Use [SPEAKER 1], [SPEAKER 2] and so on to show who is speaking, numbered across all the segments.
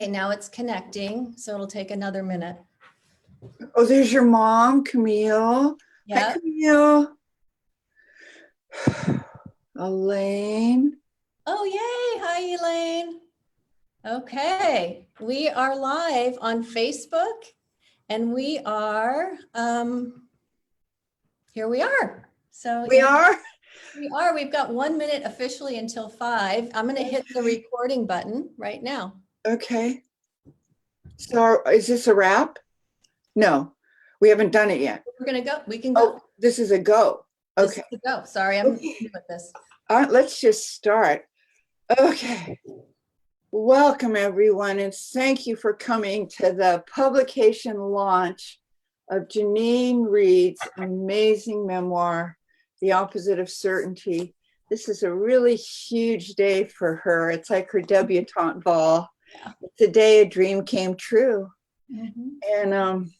[SPEAKER 1] Okay, now it's connecting, so it'll take another minute.
[SPEAKER 2] Oh, there's your mom, Camille.
[SPEAKER 1] Yeah.
[SPEAKER 2] Hi, Camille. Elaine.
[SPEAKER 1] Oh, yay. Hi, Elaine. Okay, we are live on Facebook and we are, here we are. So
[SPEAKER 2] We are?
[SPEAKER 1] we've got 1 minute officially until 5. I'm going to hit the recording button right now.
[SPEAKER 2] Okay. So is this a wrap? No, we haven't done it yet.
[SPEAKER 1] We're going to go. We can go.
[SPEAKER 2] Oh, this is a go.
[SPEAKER 1] This
[SPEAKER 2] Okay.
[SPEAKER 1] is a go. Sorry, I'm new with this.
[SPEAKER 2] Let's just start. Okay. Welcome, everyone, and thank you for coming to the publication launch of Janine Reid's amazing memoir, The Opposite of Certainty. This is a really huge day for her. It's like her debutante ball.
[SPEAKER 1] Yeah.
[SPEAKER 2] It's a day a dream came true.
[SPEAKER 1] Mm-hmm.
[SPEAKER 2] And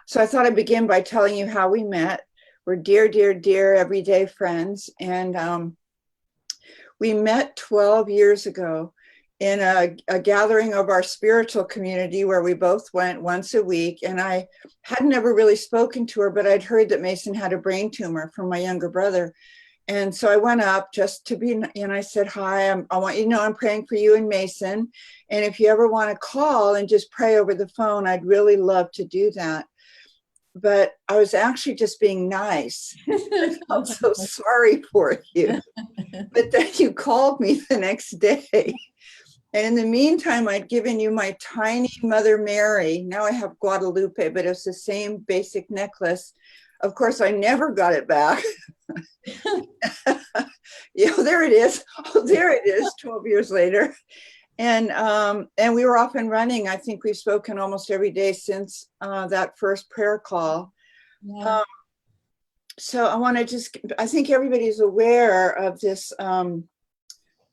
[SPEAKER 2] so I thought I'd begin by telling you how we met. We're dear, dear, dear everyday friends. And we met 12 years ago in a gathering of our spiritual community where we both went once a week. And I had never really spoken to her, but I'd heard that Mason had a brain tumor from my younger brother. And so I went up just to be, and I said, hi, I want you to know I'm praying for you and Mason. And if you ever want to call and just pray over the phone, I'd really love to do that. But I was actually just being nice. I felt so sorry for you. But then you called me the next day. And in the meantime, I'd given you my tiny Mother Mary. Now I have Guadalupe, but it's the same basic necklace. Of course, I never got it back. Yeah, there it is. Oh, there it is, 12 years later. And we were off and running. I think we've spoken almost every day since that first prayer call.
[SPEAKER 1] Yeah.
[SPEAKER 2] So I want to just, I think everybody's aware of this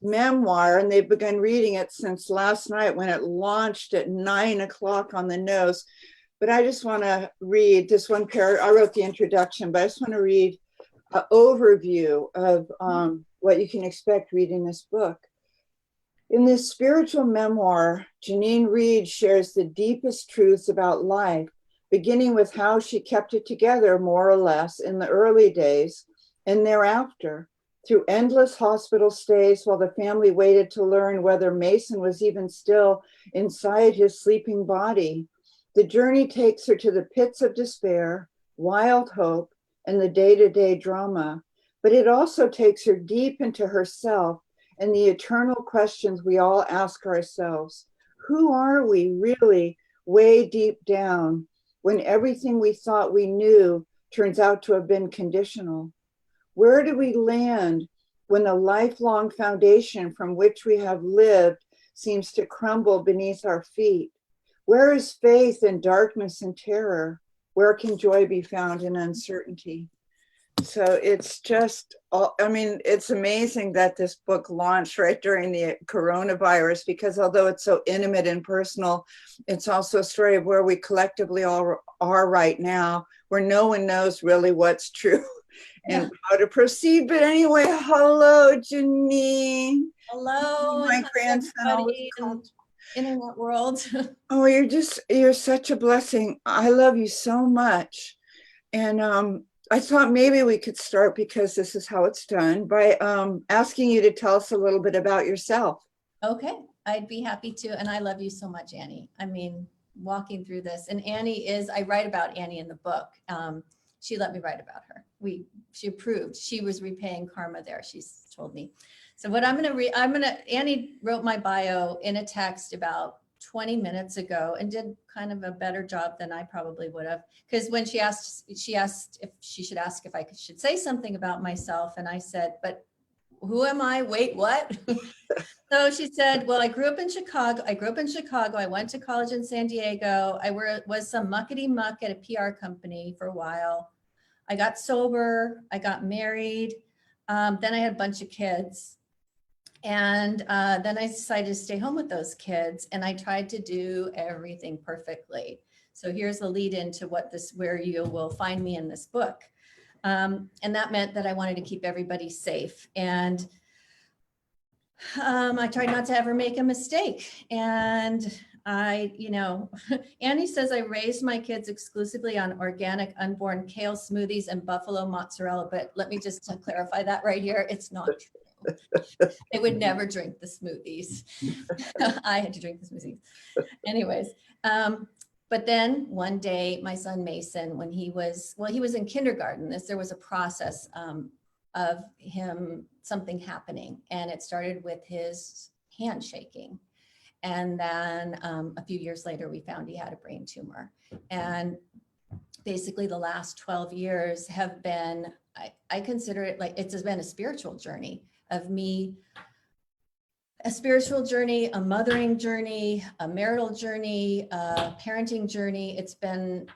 [SPEAKER 2] memoir, and they've begun reading it since last night when it launched at 9 o'clock on the nose. But I just want to read this one paragraph. I wrote the introduction, but I just want to read an overview of what you can expect reading this book. In this spiritual memoir, Janine Reid shares the deepest truths about life, beginning with how she kept it together more or less in the early days and thereafter, through endless hospital stays while the family waited to learn whether Mason was even still inside his sleeping body. The journey takes her to the pits of despair, wild hope, and the day-to-day drama, but it also takes her deep into herself and the eternal questions we all ask ourselves. Who are we really way deep down when everything we thought we knew turns out to have been conditional? Where do we land when the lifelong foundation from which we have lived seems to crumble beneath our feet? Where is faith in darkness and terror? Where can joy be found in uncertainty? So it's just, I mean, it's amazing that this book launched right during the coronavirus, because although it's so intimate and personal, it's also a story of where we collectively all are right now, where no one knows really what's true and how to proceed. But anyway, hello, Janine.
[SPEAKER 1] Hello.
[SPEAKER 2] My grandson always called.
[SPEAKER 1] Internet world.
[SPEAKER 2] Oh, you're such a blessing. I love you so much. And I thought maybe we could start, because this is how it's done, by asking you to tell us a little bit about yourself.
[SPEAKER 1] Okay, I'd be happy to. And I love you so much, Annie. I mean, walking through this, and Annie is, I write about Annie in the book. She let me write about her. She approved. She was repaying karma there, she's told me. So what Annie wrote my bio in a text about 20 minutes ago and did kind of a better job than I probably would have. Because when she asked if she should ask if I should say something about myself. And I said, but who am I? Wait, what? So she said, well, I grew up in Chicago. I went to college in San Diego. I was some muckety muck at a PR company for a while. I got sober. I got married. Then I had a bunch of kids. And then I decided to stay home with those kids, and I tried to do everything perfectly. So here's the lead into where you will find me in this book. And that meant that I wanted to keep everybody safe. And I tried not to ever make a mistake. And Annie says I raised my kids exclusively on organic unborn kale smoothies and buffalo mozzarella, but let me just clarify that right here. It's not true. They would never drink the smoothies. I had to drink the smoothies. Anyways, but then one day my son Mason, when he was in kindergarten, there was a process of him, something happening, and it started with his hand shaking. And then a few years later, we found he had a brain tumor. And basically the last 12 years have been, I consider it like it's been a spiritual journey of me, a spiritual journey, a mothering journey, a marital journey, a parenting journey. It's been,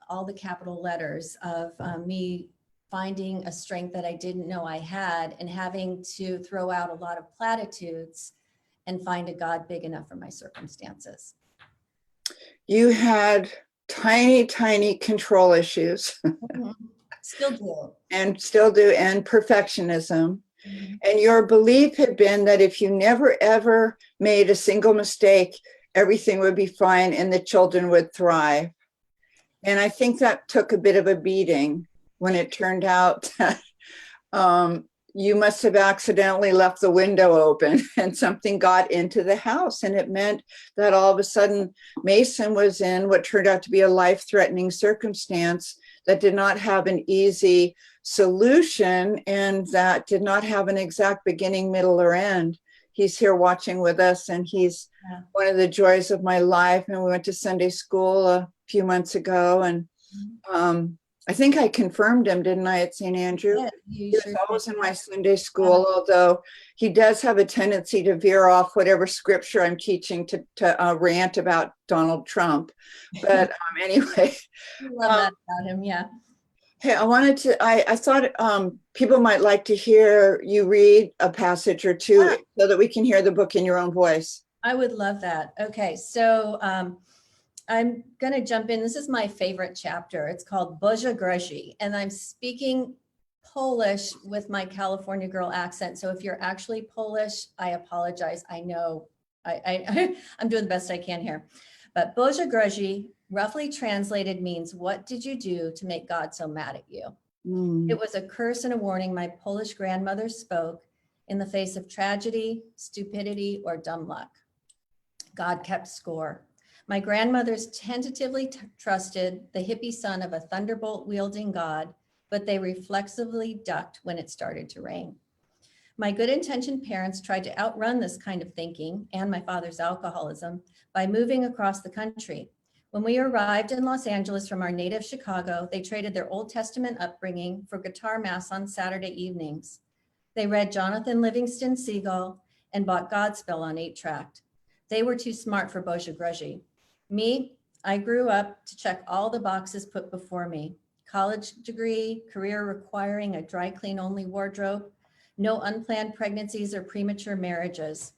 [SPEAKER 1] all the capital letters of me finding a strength that I didn't know I had and having to throw out a lot of platitudes and find a God big enough for my circumstances.
[SPEAKER 2] You had tiny, tiny control issues.
[SPEAKER 1] Still do.
[SPEAKER 2] And still do, and perfectionism. Mm-hmm. And your belief had been that if you never, ever made a single mistake, everything would be fine and the children would thrive. And I think that took a bit of a beating when it turned out that you must have accidentally left the window open and something got into the house. And it meant that all of a sudden Mason was in what turned out to be a life-threatening circumstance that did not have an easy solution and that did not have an exact beginning, middle, or end. He's here watching with us, and he's one of the joys of my life. And we went to Sunday school a few months ago, and I think I confirmed him, didn't I, at St. Andrew? Yeah, he was always in my Sunday school, although he does have a tendency to veer off whatever scripture I'm teaching to rant about Donald Trump. But anyway.
[SPEAKER 1] I love that about him, yeah.
[SPEAKER 2] Hey, I thought people might like to hear you read a passage or two so that we can hear the book in your own voice.
[SPEAKER 1] I would love that. Okay, so I'm going to jump in. This is my favorite chapter. It's called Boże Grozi, and I'm speaking Polish with my California girl accent. So if you're actually Polish, I apologize. I know I'm doing the best I can here. But Boże Grozi, roughly translated, means what did you do to make God so mad at you? It was a curse and a warning my Polish grandmother spoke in the face of tragedy, stupidity, or dumb luck. God kept score. My grandmothers tentatively trusted the hippie son of a thunderbolt wielding God, but they reflexively ducked when it started to rain. My good intentioned parents tried to outrun this kind of thinking and my father's alcoholism by moving across the country. When we arrived in Los Angeles from our native Chicago, they traded their Old Testament upbringing for guitar mass on Saturday evenings. They read Jonathan Livingston Seagull and bought Godspell on 8-track. They were too smart for Boże Grozi. Me, I grew up to check all the boxes put before me. College degree, career requiring a dry clean only wardrobe, no unplanned pregnancies or premature marriages.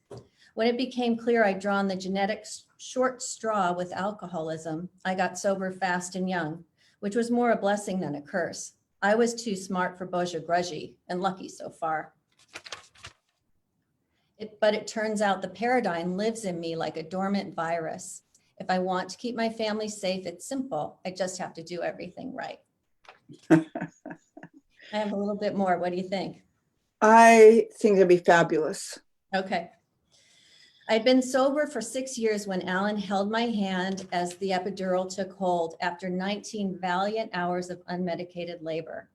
[SPEAKER 1] When it became clear I'd drawn the genetic short straw with alcoholism, I got sober fast and young, which was more a blessing than a curse. I was too smart for Boże Grozi, and lucky so far. But it turns out the paradigm lives in me like a dormant virus. If I want to keep my family safe, it's simple. I just have to do everything right. I have a little bit more. What do you think?
[SPEAKER 2] I think it'd be fabulous.
[SPEAKER 1] Okay. I'd been sober for 6 years when Alan held my hand as the epidural took hold after 19 valiant hours of unmedicated labor.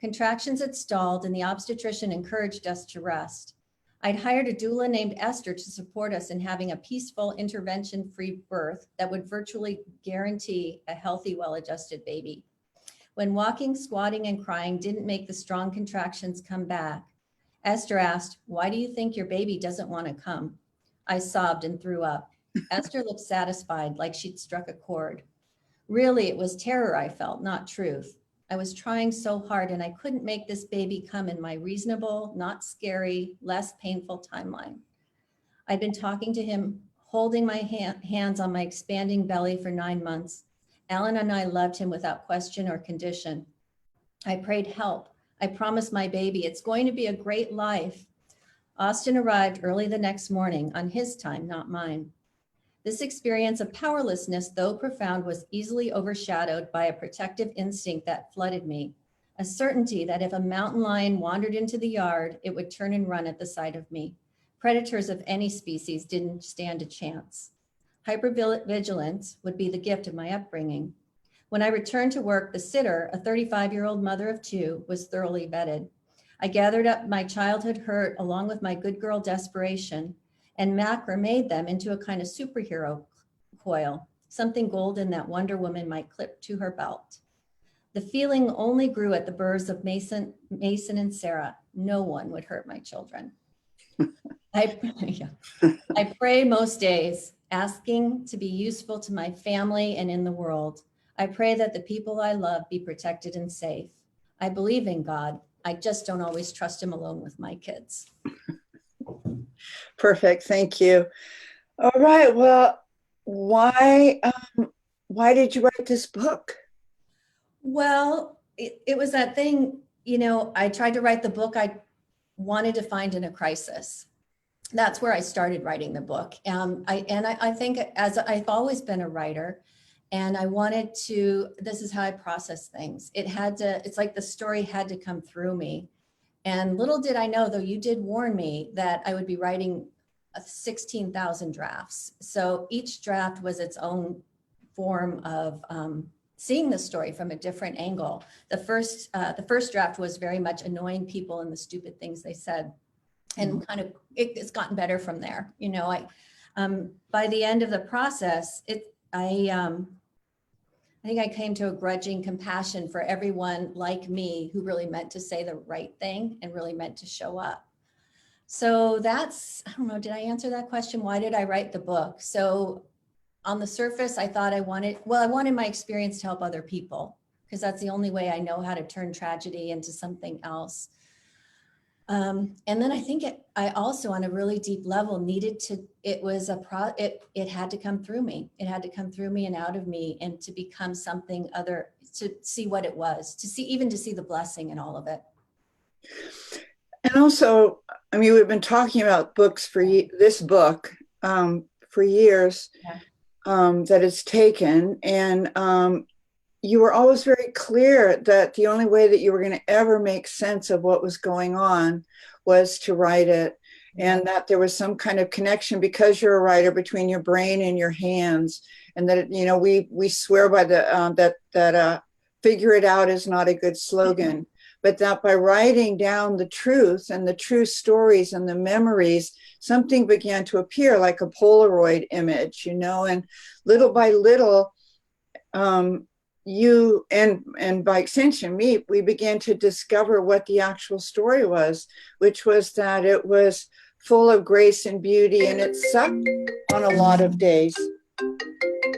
[SPEAKER 1] Contractions had stalled and the obstetrician encouraged us to rest. I'd hired a doula named Esther to support us in having a peaceful, intervention-free birth that would virtually guarantee a healthy, well-adjusted baby. When walking, squatting, and crying didn't make the strong contractions come back, Esther asked, "Why do you think your baby doesn't want to come?" I sobbed and threw up. Esther looked satisfied, like she'd struck a chord. Really, it was terror I felt, not truth. I was trying so hard and I couldn't make this baby come in my reasonable, not scary, less painful timeline. I'd been talking to him, holding my hands on my expanding belly for 9 months. Alan and I loved him without question or condition. I prayed help. I promised my baby, it's going to be a great life. Austin arrived early the next morning on his time, not mine. This experience of powerlessness, though profound, was easily overshadowed by a protective instinct that flooded me, a certainty that if a mountain lion wandered into the yard, it would turn and run at the sight of me. Predators of any species didn't stand a chance. Hypervigilance would be the gift of my upbringing. When I returned to work, the sitter, a 35-year-old mother of two, was thoroughly vetted. I gathered up my childhood hurt along with my good girl desperation and macrame'd them into a kind of superhero coil, something golden that Wonder Woman might clip to her belt. The feeling only grew at the births of Mason and Sarah. No one would hurt my children. I pray most days, asking to be useful to my family and in the world. I pray that the people I love be protected and safe. I believe in God. I just don't always trust him alone with my kids.
[SPEAKER 2] Perfect. Thank you. All right. Well, why did you write this book?
[SPEAKER 1] Well, it was that thing, I tried to write the book I wanted to find in a crisis. That's where I started writing the book. I think as I've always been a writer, and I wanted to, this is how I process things. It's like the story had to come through me. And little did I know, though you did warn me, that I would be writing 16,000 drafts. So each draft was its own form of seeing the story from a different angle. The first draft was very much annoying people and the stupid things they said. And kind of, it's gotten better from there. By the end of the process, I think I came to a grudging compassion for everyone like me who really meant to say the right thing and really meant to show up. So I don't know, did I answer that question? Why did I write the book? So on the surface, I thought I wanted my experience to help other people, because that's the only way I know how to turn tragedy into something else. And then I think I also, on a really deep level, needed to, it had to come through me. It had to come through me and out of me, and to become something other, to see what it was, to see the blessing in all of it.
[SPEAKER 2] And also, we've been talking about books for this book for years, that it's taken. And you were always very clear that the only way that you were going to ever make sense of what was going on was to write it, and that there was some kind of connection, because you're a writer, between your brain and your hands, and that we swear by that figure it out is not a good slogan, but that by writing down the truth and the true stories and the memories, something began to appear like a Polaroid image, and little by little, you and by extension me, we began to discover what the actual story was, which was that it was full of grace and beauty, and it sucked on a lot of days.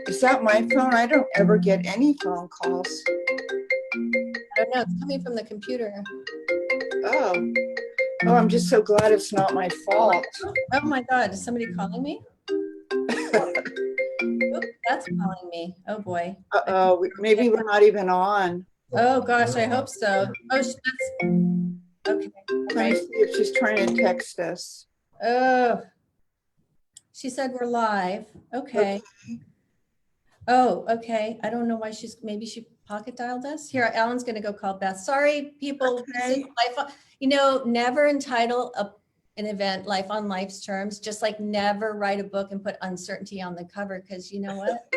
[SPEAKER 2] Is that my phone? I don't ever get any phone calls.
[SPEAKER 1] I don't know, it's coming from the computer.
[SPEAKER 2] Oh, I'm just so glad it's not my fault.
[SPEAKER 1] Oh my God, is somebody calling me? Oops, that's calling me. Oh boy.
[SPEAKER 2] Maybe we're not even on.
[SPEAKER 1] Oh gosh, I hope so. Oh, that's okay.
[SPEAKER 2] Let me see if she's trying to text us.
[SPEAKER 1] Oh, she said we're live. Okay. Oh, okay. I don't know why maybe she pocket dialed us. Here, Alan's going to go call Beth. Sorry, people.
[SPEAKER 2] Okay.
[SPEAKER 1] Never entitle an event Life on Life's Terms. Just like never write a book and put uncertainty on the cover, because you know what?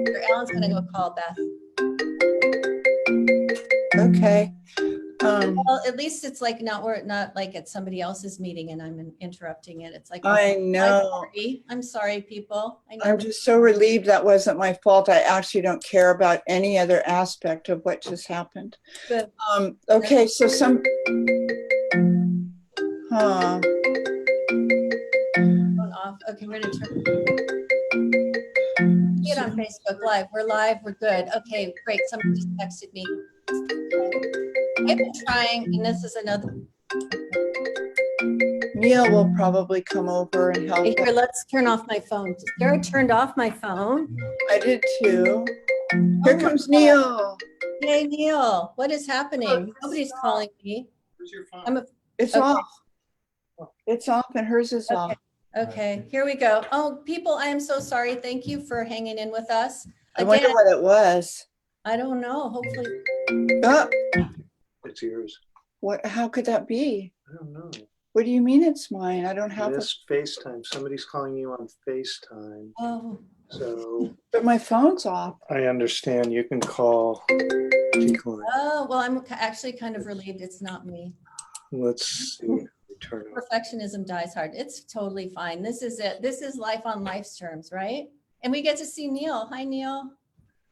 [SPEAKER 1] Okay. Alan's going to go call Beth.
[SPEAKER 2] Okay.
[SPEAKER 1] Well, at least it's like we're not like at somebody else's meeting and I'm interrupting it. It's like,
[SPEAKER 2] I know.
[SPEAKER 1] I'm sorry, people. I know.
[SPEAKER 2] I'm just so relieved that wasn't my fault. I actually don't care about any other aspect of what just happened.
[SPEAKER 1] Good.
[SPEAKER 2] Okay, so Turn
[SPEAKER 1] off. Okay, we're gonna get on Facebook Live. We're live. We're good. Okay, great. Somebody just texted me. I've been trying, and this is another.
[SPEAKER 2] Neil will probably come over and help.
[SPEAKER 1] Here, let's turn off my phone. Sarah turned off my phone.
[SPEAKER 2] I did too. Here comes Neil.
[SPEAKER 1] Hey, Neil, what is happening? Nobody's calling me.
[SPEAKER 3] Where's your phone?
[SPEAKER 1] I'm a,
[SPEAKER 2] It's
[SPEAKER 1] Okay.
[SPEAKER 2] off. It's off and hers is off.
[SPEAKER 1] okay, here we go. Oh, people, I am so sorry. Thank you for hanging in with us.
[SPEAKER 2] I wonder
[SPEAKER 1] Again,
[SPEAKER 2] what it was.
[SPEAKER 1] I don't know. Hopefully,
[SPEAKER 2] Oh,
[SPEAKER 3] It's yours.
[SPEAKER 2] what, how could that be?
[SPEAKER 3] I don't know.
[SPEAKER 2] What do you mean it's mine? I don't have it.
[SPEAKER 3] This FaceTime. Somebody's calling you on FaceTime.
[SPEAKER 1] oh,
[SPEAKER 3] So
[SPEAKER 2] But my phone's off.
[SPEAKER 3] I understand you can call Decline.
[SPEAKER 1] oh, well, I'm actually kind of relieved it's not me.
[SPEAKER 3] Let's see. Turn off.
[SPEAKER 1] Perfectionism dies hard. It's totally fine. This is it. This is life on life's terms, right? And we get to see Neil. Hi, Neil.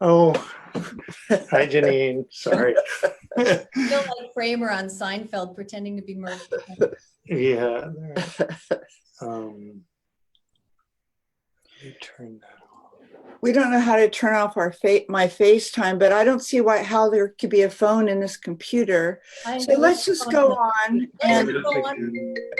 [SPEAKER 3] Oh, hi, Janine. Sorry.
[SPEAKER 1] Feel like Kramer on Seinfeld pretending to be Murphy.
[SPEAKER 3] Yeah. Let me turn that off.
[SPEAKER 2] We don't know how to turn off our my FaceTime, but I don't see how there could be a phone in this computer.
[SPEAKER 1] I
[SPEAKER 2] So
[SPEAKER 1] know
[SPEAKER 2] let's
[SPEAKER 1] what's
[SPEAKER 2] just
[SPEAKER 1] going
[SPEAKER 2] go on and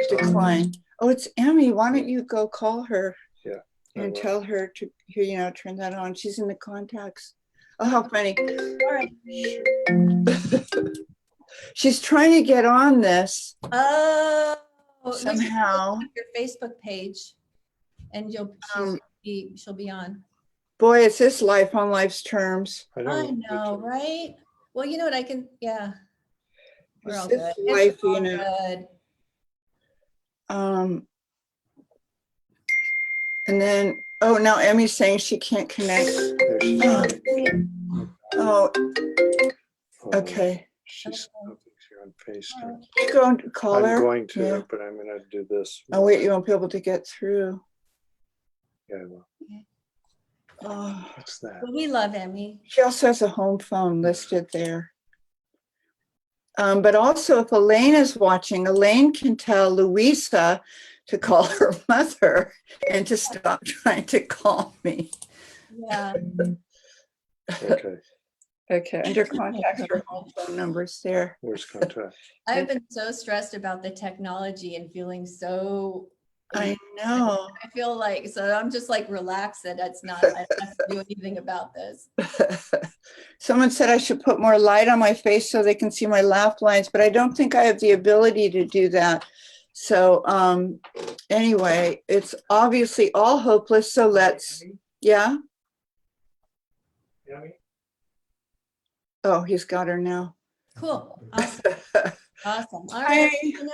[SPEAKER 2] decline. Oh, it's Emmy. Why don't you go call her?
[SPEAKER 3] Yeah, I
[SPEAKER 2] And
[SPEAKER 3] will.
[SPEAKER 2] tell her to, you know, turn that on. She's in the contacts. Oh, how funny.
[SPEAKER 1] All right.
[SPEAKER 2] She's trying to get on this
[SPEAKER 1] Oh,
[SPEAKER 2] somehow.
[SPEAKER 1] your Facebook page, and she'll be on.
[SPEAKER 2] Boy, it's this life on life's terms.
[SPEAKER 1] I know, right? Well, you know what? Yeah, we're all
[SPEAKER 2] It's
[SPEAKER 1] good.
[SPEAKER 2] this life,
[SPEAKER 1] It's all
[SPEAKER 2] you know.
[SPEAKER 1] good.
[SPEAKER 2] And then, oh, now Emmy's saying she can't connect.
[SPEAKER 3] There she
[SPEAKER 2] Oh,
[SPEAKER 3] is.
[SPEAKER 2] oh, okay.
[SPEAKER 3] She's you're on FaceTime.
[SPEAKER 2] You go and call her.
[SPEAKER 3] I'm going to,
[SPEAKER 2] Yeah.
[SPEAKER 3] but I'm going to do this.
[SPEAKER 2] Oh, wait, you won't be able to get through.
[SPEAKER 3] Yeah, I will.
[SPEAKER 2] Oh.
[SPEAKER 3] What's that?
[SPEAKER 1] Well, we love Emmy.
[SPEAKER 2] She also has a home phone listed there. But also, if Elaine is watching, Elaine can tell Louisa to call her mother and to stop trying to call me.
[SPEAKER 1] Yeah.
[SPEAKER 3] Okay.
[SPEAKER 2] Okay, under contacts, her home phone number's there.
[SPEAKER 3] Where's contact?
[SPEAKER 1] I've been so stressed about the technology and feeling so.
[SPEAKER 2] I know.
[SPEAKER 1] I feel like, so I'm just like relaxed that I don't have to do anything about this.
[SPEAKER 2] Someone said I should put more light on my face so they can see my laugh lines, but I don't think I have the ability to do that. So anyway, it's obviously all hopeless. So let's, yeah. Oh, he's got her now.
[SPEAKER 1] Cool. Awesome. Awesome. All right.
[SPEAKER 2] Hi.
[SPEAKER 1] You know,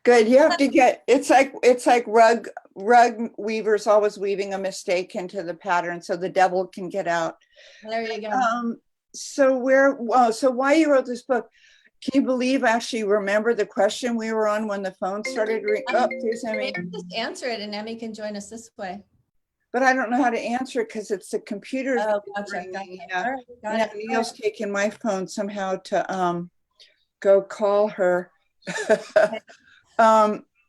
[SPEAKER 2] Good. You have to get, it's like rug weavers always weaving a mistake into the pattern so the devil can get out.
[SPEAKER 1] there you go.
[SPEAKER 2] So why you wrote this book? Can you believe I actually remember the question we were on when the phone started ringing? Oh, there's Emmy.
[SPEAKER 1] Maybe just answer it and Emmy can join us this way.
[SPEAKER 2] But I don't know how to answer it because it's the computer.
[SPEAKER 1] Oh, gotcha.
[SPEAKER 2] Yeah.
[SPEAKER 1] All right, got
[SPEAKER 2] Yeah,
[SPEAKER 1] it.
[SPEAKER 2] Neil's taking my phone somehow to go call her.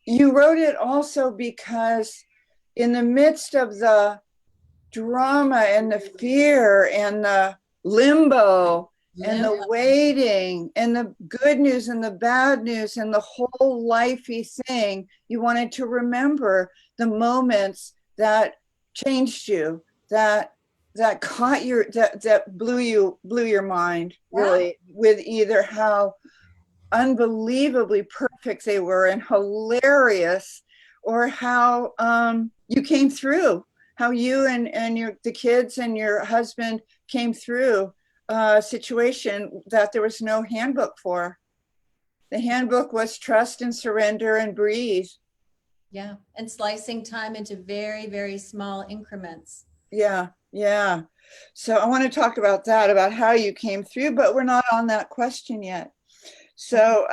[SPEAKER 2] You wrote it also because in the midst of the drama and the fear and the limbo and the waiting and the good news and the bad news and the whole lifey thing, you wanted to remember the moments that changed you, that caught your, that blew your mind, really, with either how unbelievably perfect they were and hilarious, or how you came through, how you and the kids and your husband came through a situation that there was no handbook for. The handbook was trust and surrender and breathe.
[SPEAKER 1] Yeah, and slicing time into very, very small increments.
[SPEAKER 2] Yeah. So I want to talk about that, about how you came through, but we're not on that question yet. So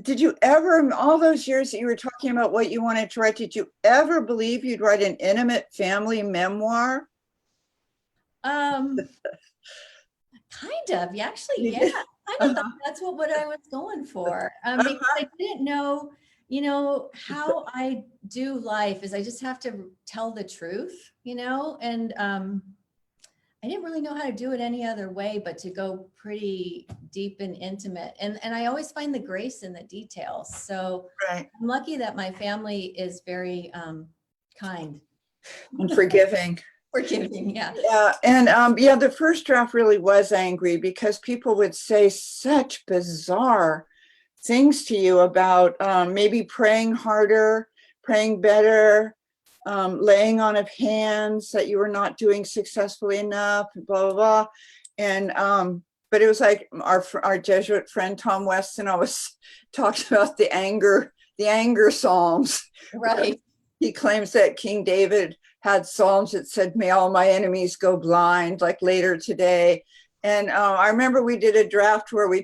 [SPEAKER 2] did you ever, in all those years that you were talking about what you wanted to write, did you ever believe you'd write an intimate family memoir?
[SPEAKER 1] Kind of, actually, yeah. I don't know. That's what I was going for. Because I didn't know, how I do life is I just have to tell the truth, and I didn't really know how to do it any other way, but to go pretty deep and intimate. And I always find the grace in the details. So
[SPEAKER 2] Right.
[SPEAKER 1] I'm lucky that my family is very kind.
[SPEAKER 2] And forgiving.
[SPEAKER 1] Forgiving, yeah.
[SPEAKER 2] Yeah, and yeah, the first draft really was angry because people would say such bizarre things to you about maybe praying harder, praying better, laying on of hands that you were not doing successfully enough, blah blah blah. And but it was like our Jesuit friend Tom Weston always talks about the anger psalms.
[SPEAKER 1] Right.
[SPEAKER 2] He claims that King David had psalms that said, "May all my enemies go blind," like later today. And I remember we did a draft where we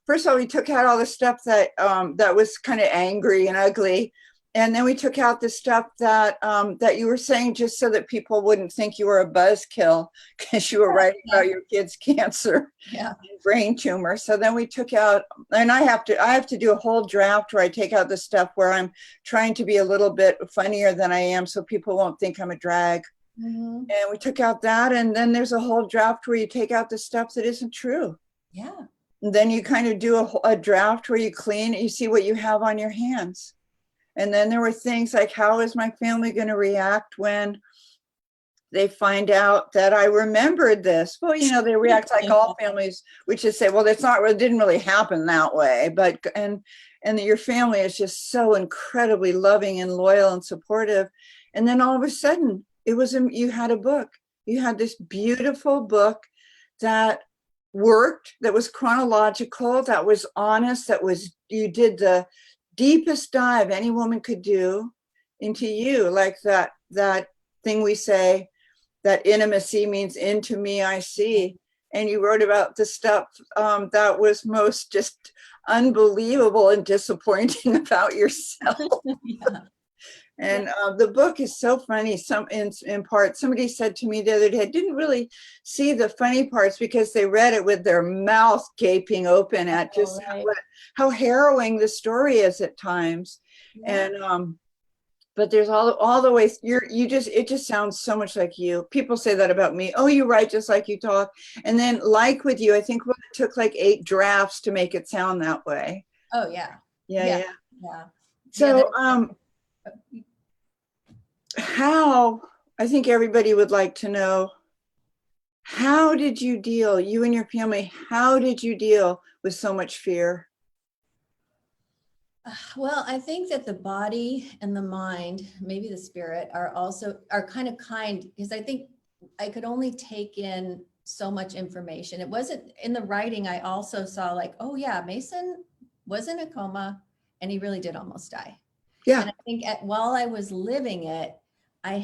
[SPEAKER 2] first of all, we took out all the stuff that that was kind of angry and ugly. And then we took out the stuff that that you were saying just so that people wouldn't think you were a buzzkill because you were writing about your kid's cancer
[SPEAKER 1] Yeah.
[SPEAKER 2] and brain tumor. So then we took out, and I have to do a whole draft where I take out the stuff where I'm trying to be a little bit funnier than I am so people won't think I'm a drag.
[SPEAKER 1] Mm-hmm.
[SPEAKER 2] And we took out that, and then there's a whole draft where you take out the stuff that isn't true.
[SPEAKER 1] Yeah.
[SPEAKER 2] And then you kind of do a draft where you clean, you see what you have on your hands. And then there were things like, how is my family going to react when they find out that I remembered this? Well, you know, they react like all families, which is say, well, it didn't really happen that way. But, and your family is just so incredibly loving and loyal and supportive. And then all of a sudden, you had a book. You had this beautiful book that worked, that was chronological, that was honest, you did the deepest dive any woman could do into you, like that thing we say, that intimacy means into me I see. And you wrote about the stuff that was most just unbelievable and disappointing about yourself.
[SPEAKER 1] Yeah.
[SPEAKER 2] And the book is so funny. In part, somebody said to me the other day, I didn't really see the funny parts because they read it with their mouth gaping open at just how harrowing the story is at times. Yeah. And but there's all the ways it just sounds so much like you. People say that about me. Oh, you write just like you talk. And then like with you, I think it took like 8 drafts to make it sound that way.
[SPEAKER 1] Oh yeah.
[SPEAKER 2] Yeah.
[SPEAKER 1] So
[SPEAKER 2] how, I think everybody would like to know, how did you deal, you and your family, how did you deal with so much fear?
[SPEAKER 1] Well, I think that the body and the mind, maybe the spirit, are kind of kind, because I think I could only take in so much information. It wasn't in the writing. I also saw like, oh yeah, Mason was in a coma and he really did almost die.
[SPEAKER 2] Yeah.
[SPEAKER 1] And I think while I was living it, I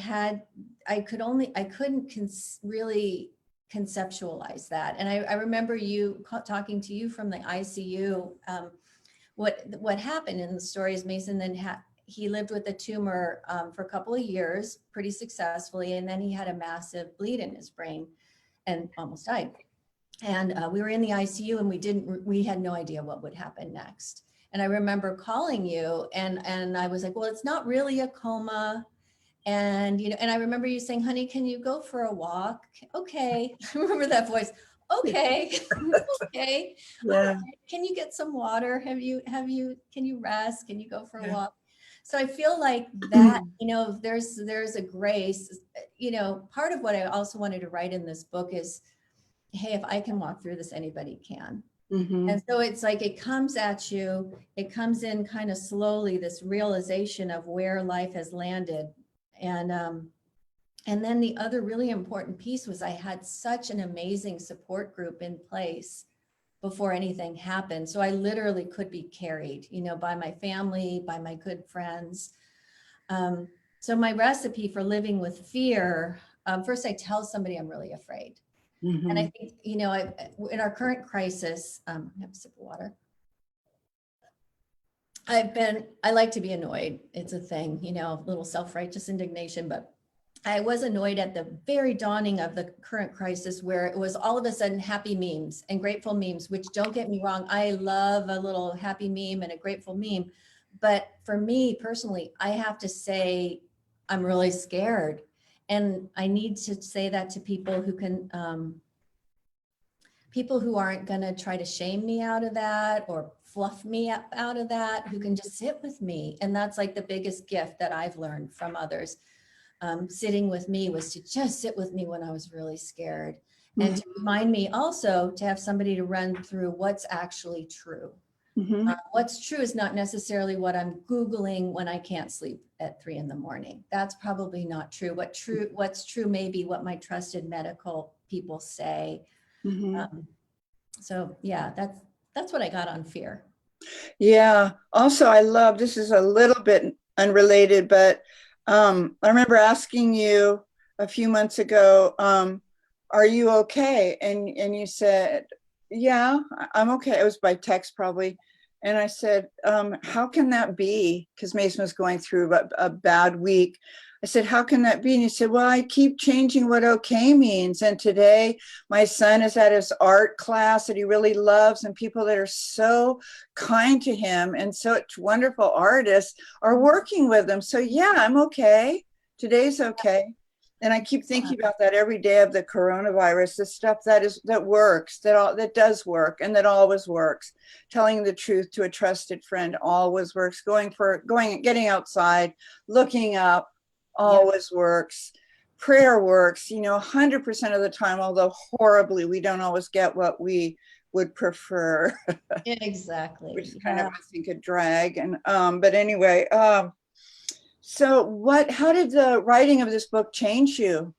[SPEAKER 1] couldn't really conceptualize that. And I remember you talking to you from the ICU. What happened in the story is Mason then he lived with a tumor for a couple of years pretty successfully. And then he had a massive bleed in his brain and almost died. And we were in the ICU and we had no idea what would happen next. And I remember calling you and I was like, well, it's not really a coma. And, and I remember you saying, honey, can you go for a walk? Okay. I remember that voice. Okay. Okay.
[SPEAKER 2] Yeah.
[SPEAKER 1] Can you get some water? Can you rest? Can you go for a walk? So I feel like that, there's a grace, part of what I also wanted to write in this book is, hey, if I can walk through this, anybody can. Mm-hmm. And so it's like, it comes at you, it comes in kind of slowly, this realization of where life has landed. And then the other really important piece was I had such an amazing support group in place before anything happened. So I literally could be carried, by my family, by my good friends. So my recipe for living with fear, first I tell somebody I'm really afraid. Mm-hmm. And I think, in our current crisis, I have a sip of water. I like to be annoyed. It's a thing, a little self-righteous indignation, but I was annoyed at the very dawning of the current crisis where it was all of a sudden happy memes and grateful memes, which, don't get me wrong, I love a little happy meme and a grateful meme. But for me personally, I have to say, I'm really scared. And I need to say that to people who can, people who aren't going to try to shame me out of that or fluff me up out of that, who can just sit with me. And that's like the biggest gift that I've learned from others. sitting with me was to just sit with me when I was really scared. And to remind me also to have somebody to run through what's actually true.
[SPEAKER 2] Mhm.
[SPEAKER 1] What's true is not necessarily what I'm Googling when I can't sleep at 3 a.m. That's probably not true. What's true may be what my trusted medical people say.
[SPEAKER 2] Mhm.
[SPEAKER 1] So yeah, that's what I got on fear.
[SPEAKER 2] Yeah. Also, I love, this is a little bit unrelated, but I remember asking you a few months ago, are you okay? And you said, yeah, I'm okay. It was by text probably. And I said, how can that be? Because Mason was going through a bad week. I said, how can that be? And he said, well, I keep changing what okay means. And today my son is at his art class that he really loves, and people that are so kind to him and such wonderful artists are working with him. So yeah, I'm okay. Today's okay. And I keep thinking about that every day of the coronavirus, the stuff that works, that does work, and that always works. Telling the truth to a trusted friend always works. Getting outside, looking up always works. Prayer works, 100% of the time, although horribly, we don't always get what we would prefer,
[SPEAKER 1] Exactly.
[SPEAKER 2] which is kind of, I think, a drag. And but anyway, so how did the writing of this book change you?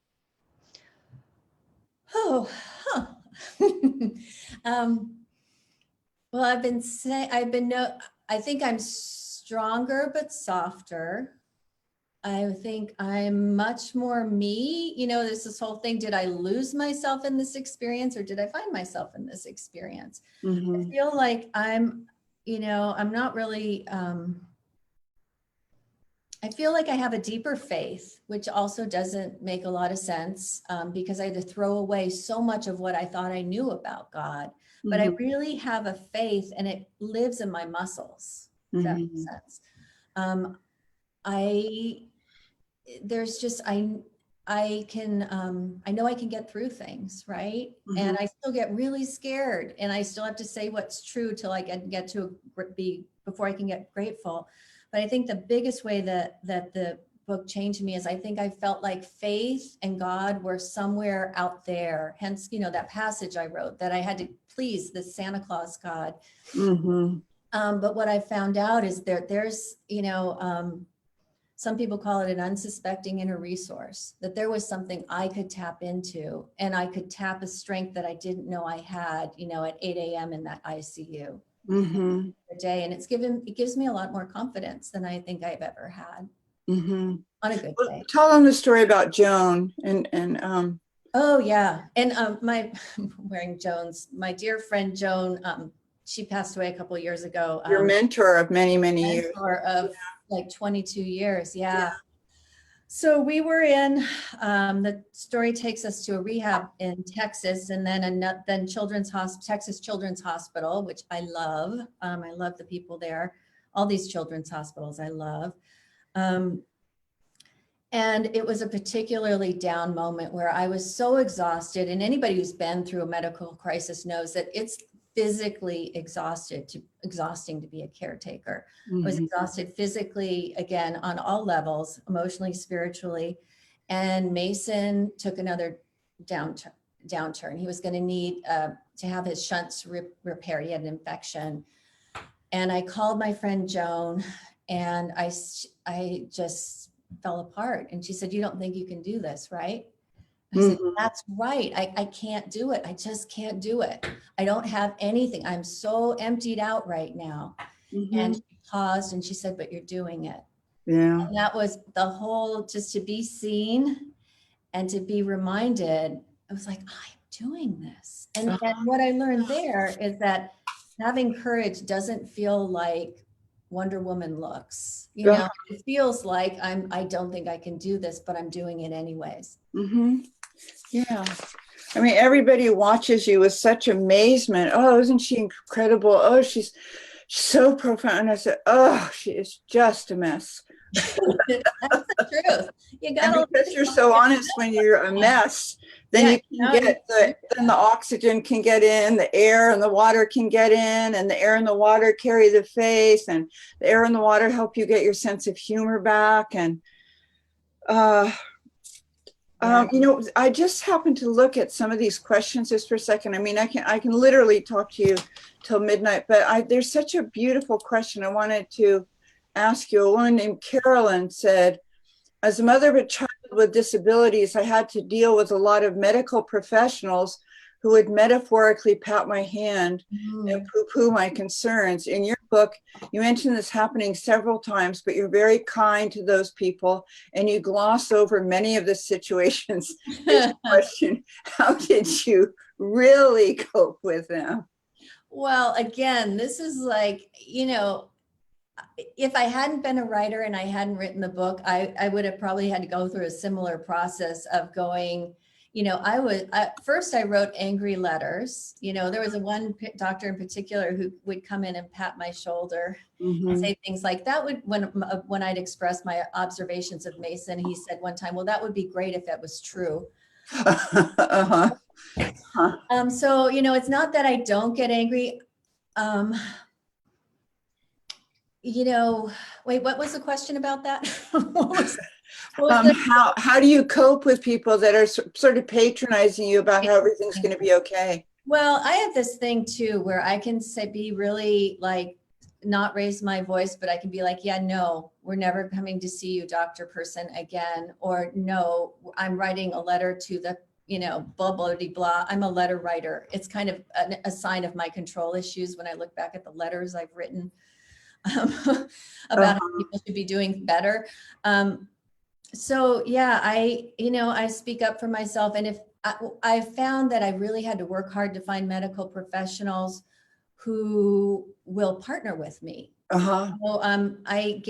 [SPEAKER 1] Oh, huh. Well, I think I'm stronger but softer. I think I'm much more me. There's this whole thing. Did I lose myself in this experience, or did I find myself in this experience? I feel like I'm not really, I feel like I have a deeper faith, which also doesn't make a lot of sense, because I had to throw away so much of what I thought I knew about God. But I really have a faith, and it lives in my muscles, if that makes sense. I know I can get through things, right? And I still get really scared, and I still have to say what's true till I get to before I can get grateful. But I think the biggest way that the book changed me is I think I felt like faith and God were somewhere out there. Hence, that passage I wrote that I had to please the Santa Claus God. But what I found out is there's, some people call it an unsuspecting inner resource, that there was something I could tap into, and I could tap a strength that I didn't know I had, at 8 a.m. in that ICU a day. And it gives me a lot more confidence than I think I've ever had on a good day.
[SPEAKER 2] Tell them the story about Joan and
[SPEAKER 1] Oh yeah. And wearing Joan's, my dear friend Joan, she passed away a couple of years ago.
[SPEAKER 2] Your mentor of many, many years.
[SPEAKER 1] Of like 22 years. Yeah. So we were in, the story takes us to a rehab in Texas, and then Texas Children's Hospital, which I love. I love the people there. All these children's hospitals I love. And it was a particularly down moment where I was so exhausted, and anybody who's been through a medical crisis knows that it's physically exhausting to be a caretaker. I was exhausted physically, again, on all levels, emotionally, spiritually. And Mason took another downturn. He was going to need to have his shunts repaired. He had an infection. And I called my friend Joan, and I just fell apart. And she said, "You don't think you can do this, right?" I said, "That's right. I can't do it. I just can't do it. I don't have anything. I'm so emptied out right now." And she paused and she said, "But you're doing it."
[SPEAKER 2] Yeah.
[SPEAKER 1] And that was the whole, just to be seen and to be reminded. I was like, I'm doing this. And what I learned there is that having courage doesn't feel like Wonder Woman looks. It feels like I don't think I can do this, but I'm doing it anyways.
[SPEAKER 2] Yeah. I mean, everybody watches you with such amazement. Oh, isn't she incredible? Oh, she's so profound. And I said, oh, she is just a mess.
[SPEAKER 1] That's the truth.
[SPEAKER 2] And because you're so honest when you're a mess, then you can get then the oxygen can get in, the air and the water can get in, and the air and the water carry the faith, and the air and the water help you get your sense of humor back. And
[SPEAKER 1] Yeah.
[SPEAKER 2] You know, I just happened to look at some of these questions just for a second. I mean, I can literally talk to you till midnight, but there's such a beautiful question I wanted to ask you. A woman named Carolyn said, as a mother of a child with disabilities, I had to deal with a lot of medical professionals who would metaphorically pat my hand and poo-poo my concerns. In your book, you mentioned this happening several times, but you're very kind to those people and you gloss over many of the situations. Here's a question: how did you really cope with them?
[SPEAKER 1] Well, again, this is like, you know, if I hadn't been a writer and I hadn't written the book, I would have probably had to go through a similar process of going, you know, first I wrote angry letters. You know, there was doctor in particular who would come in and pat my shoulder and say things like that. When I'd express my observations of Mason, he said one time, well, that would be great if that was true. So, you know, it's not that I don't get angry. You know, wait, what was the question about that?
[SPEAKER 2] How do you cope with people that are sort of patronizing you about how everything's going to be okay?
[SPEAKER 1] Well, I have this thing too, where I can be really like, not raise my voice, but I can be like, yeah, no, we're never coming to see you, doctor person again. Or no, I'm writing a letter to the, you know, blah, blah, blah, blah. I'm a letter writer. It's kind of a sign of my control issues when I look back at the letters I've written about how people should be doing better. So yeah, I speak up for myself. And if I found that I really had to work hard to find medical professionals who will partner with me. So I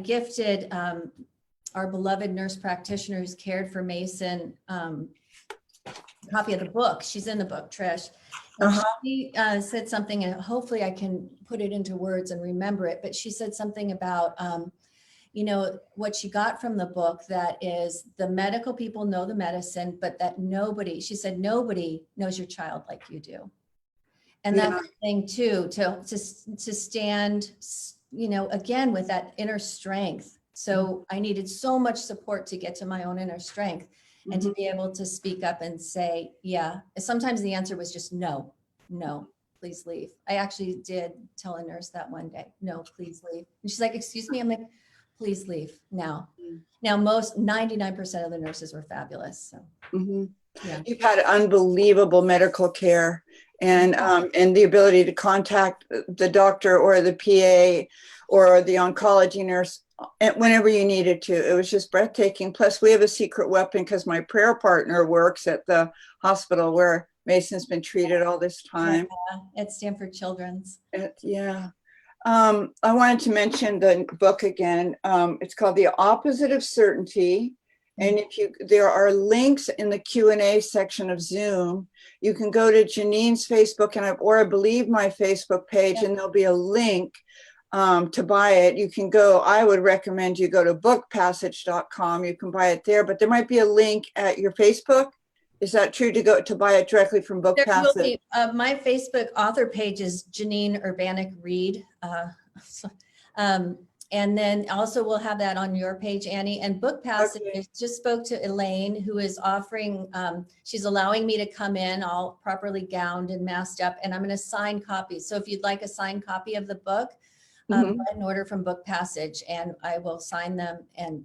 [SPEAKER 1] gifted our beloved nurse practitioner who's cared for Mason a copy of the book. She's in the book, Trish. And she said something, and hopefully I can put it into words and remember it, but she said something about, you know, what she got from the book, that is the medical people know the medicine, but that she said, nobody knows your child like you do. And that's the thing too, to stand, you know, again, with that inner strength. So I needed so much support to get to my own inner strength and to be able to speak up and say, yeah. Sometimes the answer was just no, please leave. I actually did tell a nurse that one day, no, please leave. And she's like, excuse me. I'm like, please leave now. Now, 99% of the nurses were fabulous. So. Yeah.
[SPEAKER 2] You've had unbelievable medical care and the ability to contact the doctor or the PA or the oncology nurse whenever you needed to. It was just breathtaking. Plus, we have a secret weapon because my prayer partner works at the hospital where Mason's been treated all this time.
[SPEAKER 1] Yeah, at Stanford Children's.
[SPEAKER 2] I wanted to mention the book again. It's called The Opposite of Certainty. And there are links in the Q&A section of Zoom. You can go to Janine's Facebook or I believe my Facebook page, and there'll be a link to buy it. You can go, I would recommend you go to bookpassage.com. You can buy it there, but there might be a link at your Facebook. Is that true, to buy it directly from Book Passage?
[SPEAKER 1] My Facebook author page is Janine Urbaniak Reid. And then also we'll have that on your page, Annie. And Book Passage, just spoke to Elaine, who is offering, she's allowing me to come in all properly gowned and masked up, and I'm going to sign copies. So if you'd like a signed copy of the book, go ahead and order from Book Passage, and I will sign them. And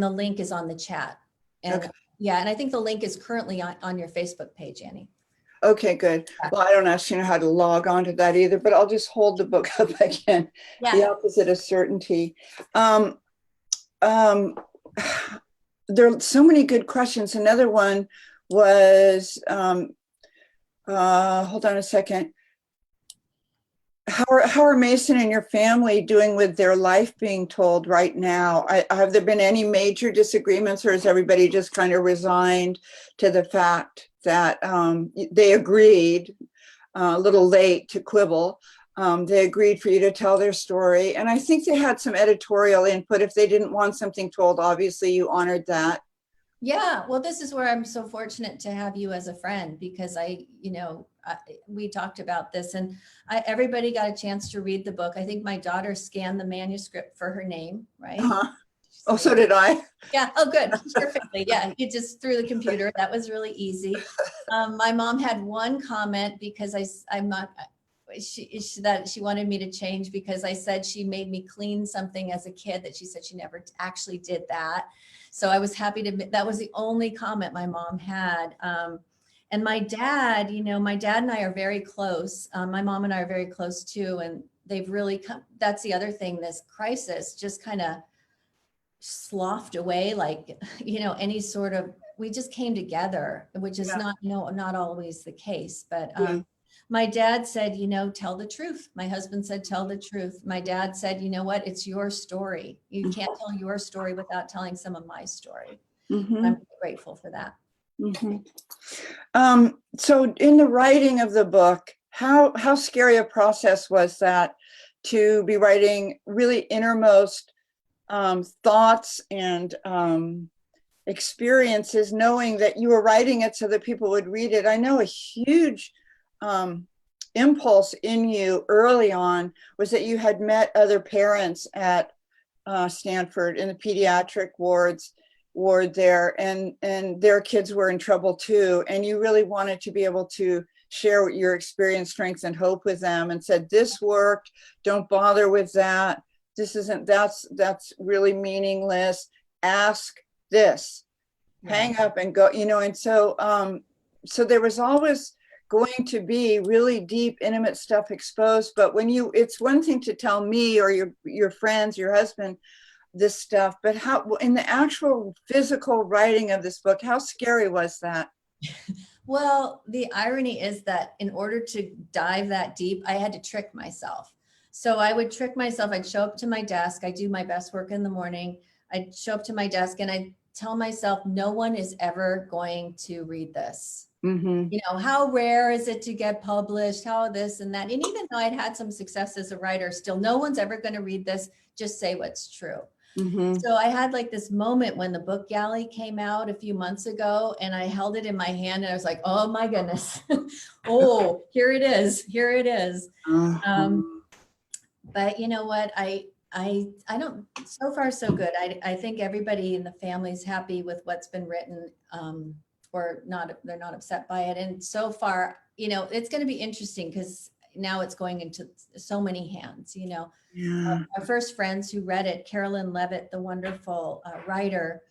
[SPEAKER 1] the link is on the chat. And yeah, and I think the link is currently on your Facebook page, Annie.
[SPEAKER 2] Okay, good. Well, I don't actually know how to log on to that either, but I'll just hold the book up again. The Opposite of Certainty. There are so many good questions. Another one was, hold on a second. How are Mason and your family doing with their life being told right now? Have there been any major disagreements, or is everybody just kind of resigned to the fact that they agreed, a little late to quibble, they agreed for you to tell their story? And I think they had some editorial input. If they didn't want something told, obviously you honored that.
[SPEAKER 1] Yeah, well, this is where I'm so fortunate to have you as a friend, because we talked about this, and everybody got a chance to read the book. I think my daughter scanned the manuscript for her name, right?
[SPEAKER 2] Oh, so did I.
[SPEAKER 1] Yeah. Oh, good. Perfectly. Yeah. You just through the computer. That was really easy. My mom had one comment because I'm not, that she wanted me to change because I said she made me clean something as a kid that she said she never actually did that. So I was happy to, that was the only comment my mom had. And my dad, my dad and I are very close. My mom and I are very close too. And they've really come, that's the other thing, this crisis just kind of sloughed away, like, any sort of, we just came together, which is not, not always the case. But my dad said, tell the truth. My husband said, tell the truth. My dad said, you know what, it's your story. You can't tell your story without telling some of my story. I'm grateful for that.
[SPEAKER 2] So in the writing of the book, how scary a process was that to be writing really innermost thoughts and experiences, knowing that you were writing it so that people would read it? I know a huge impulse in you early on was that you had met other parents at Stanford in the pediatric ward there, and their kids were in trouble too, and you really wanted to be able to share your experience, strength, and hope with them, and said, this worked, don't bother with that, this isn't, that's really meaningless, ask this, hang up and go, and so there was always going to be really deep, intimate stuff exposed. But when it's one thing to tell me or your friends, your husband, this stuff, but how, in the actual physical writing of this book, how scary was that?
[SPEAKER 1] Well, the irony is that in order to dive that deep, I had to trick myself. So I would trick myself. I'd show up to my desk. I do my best work in the morning. I'd show up to my desk and I'd tell myself, no one is ever going to read this. How rare is it to get published? How this and that. And even though I'd had some success as a writer, still no one's ever going to read this. Just say what's true. So I had like this moment when the book galley came out a few months ago, and I held it in my hand and I was like, oh my goodness. Oh, here it is. Here it is. But you know what? I don't, so far so good. I think everybody in the family's happy with what's been written, or not, they're not upset by it. And so far, it's going to be interesting because now it's going into so many hands, Our first friends who read it, Carolyn Levitt, the wonderful writer,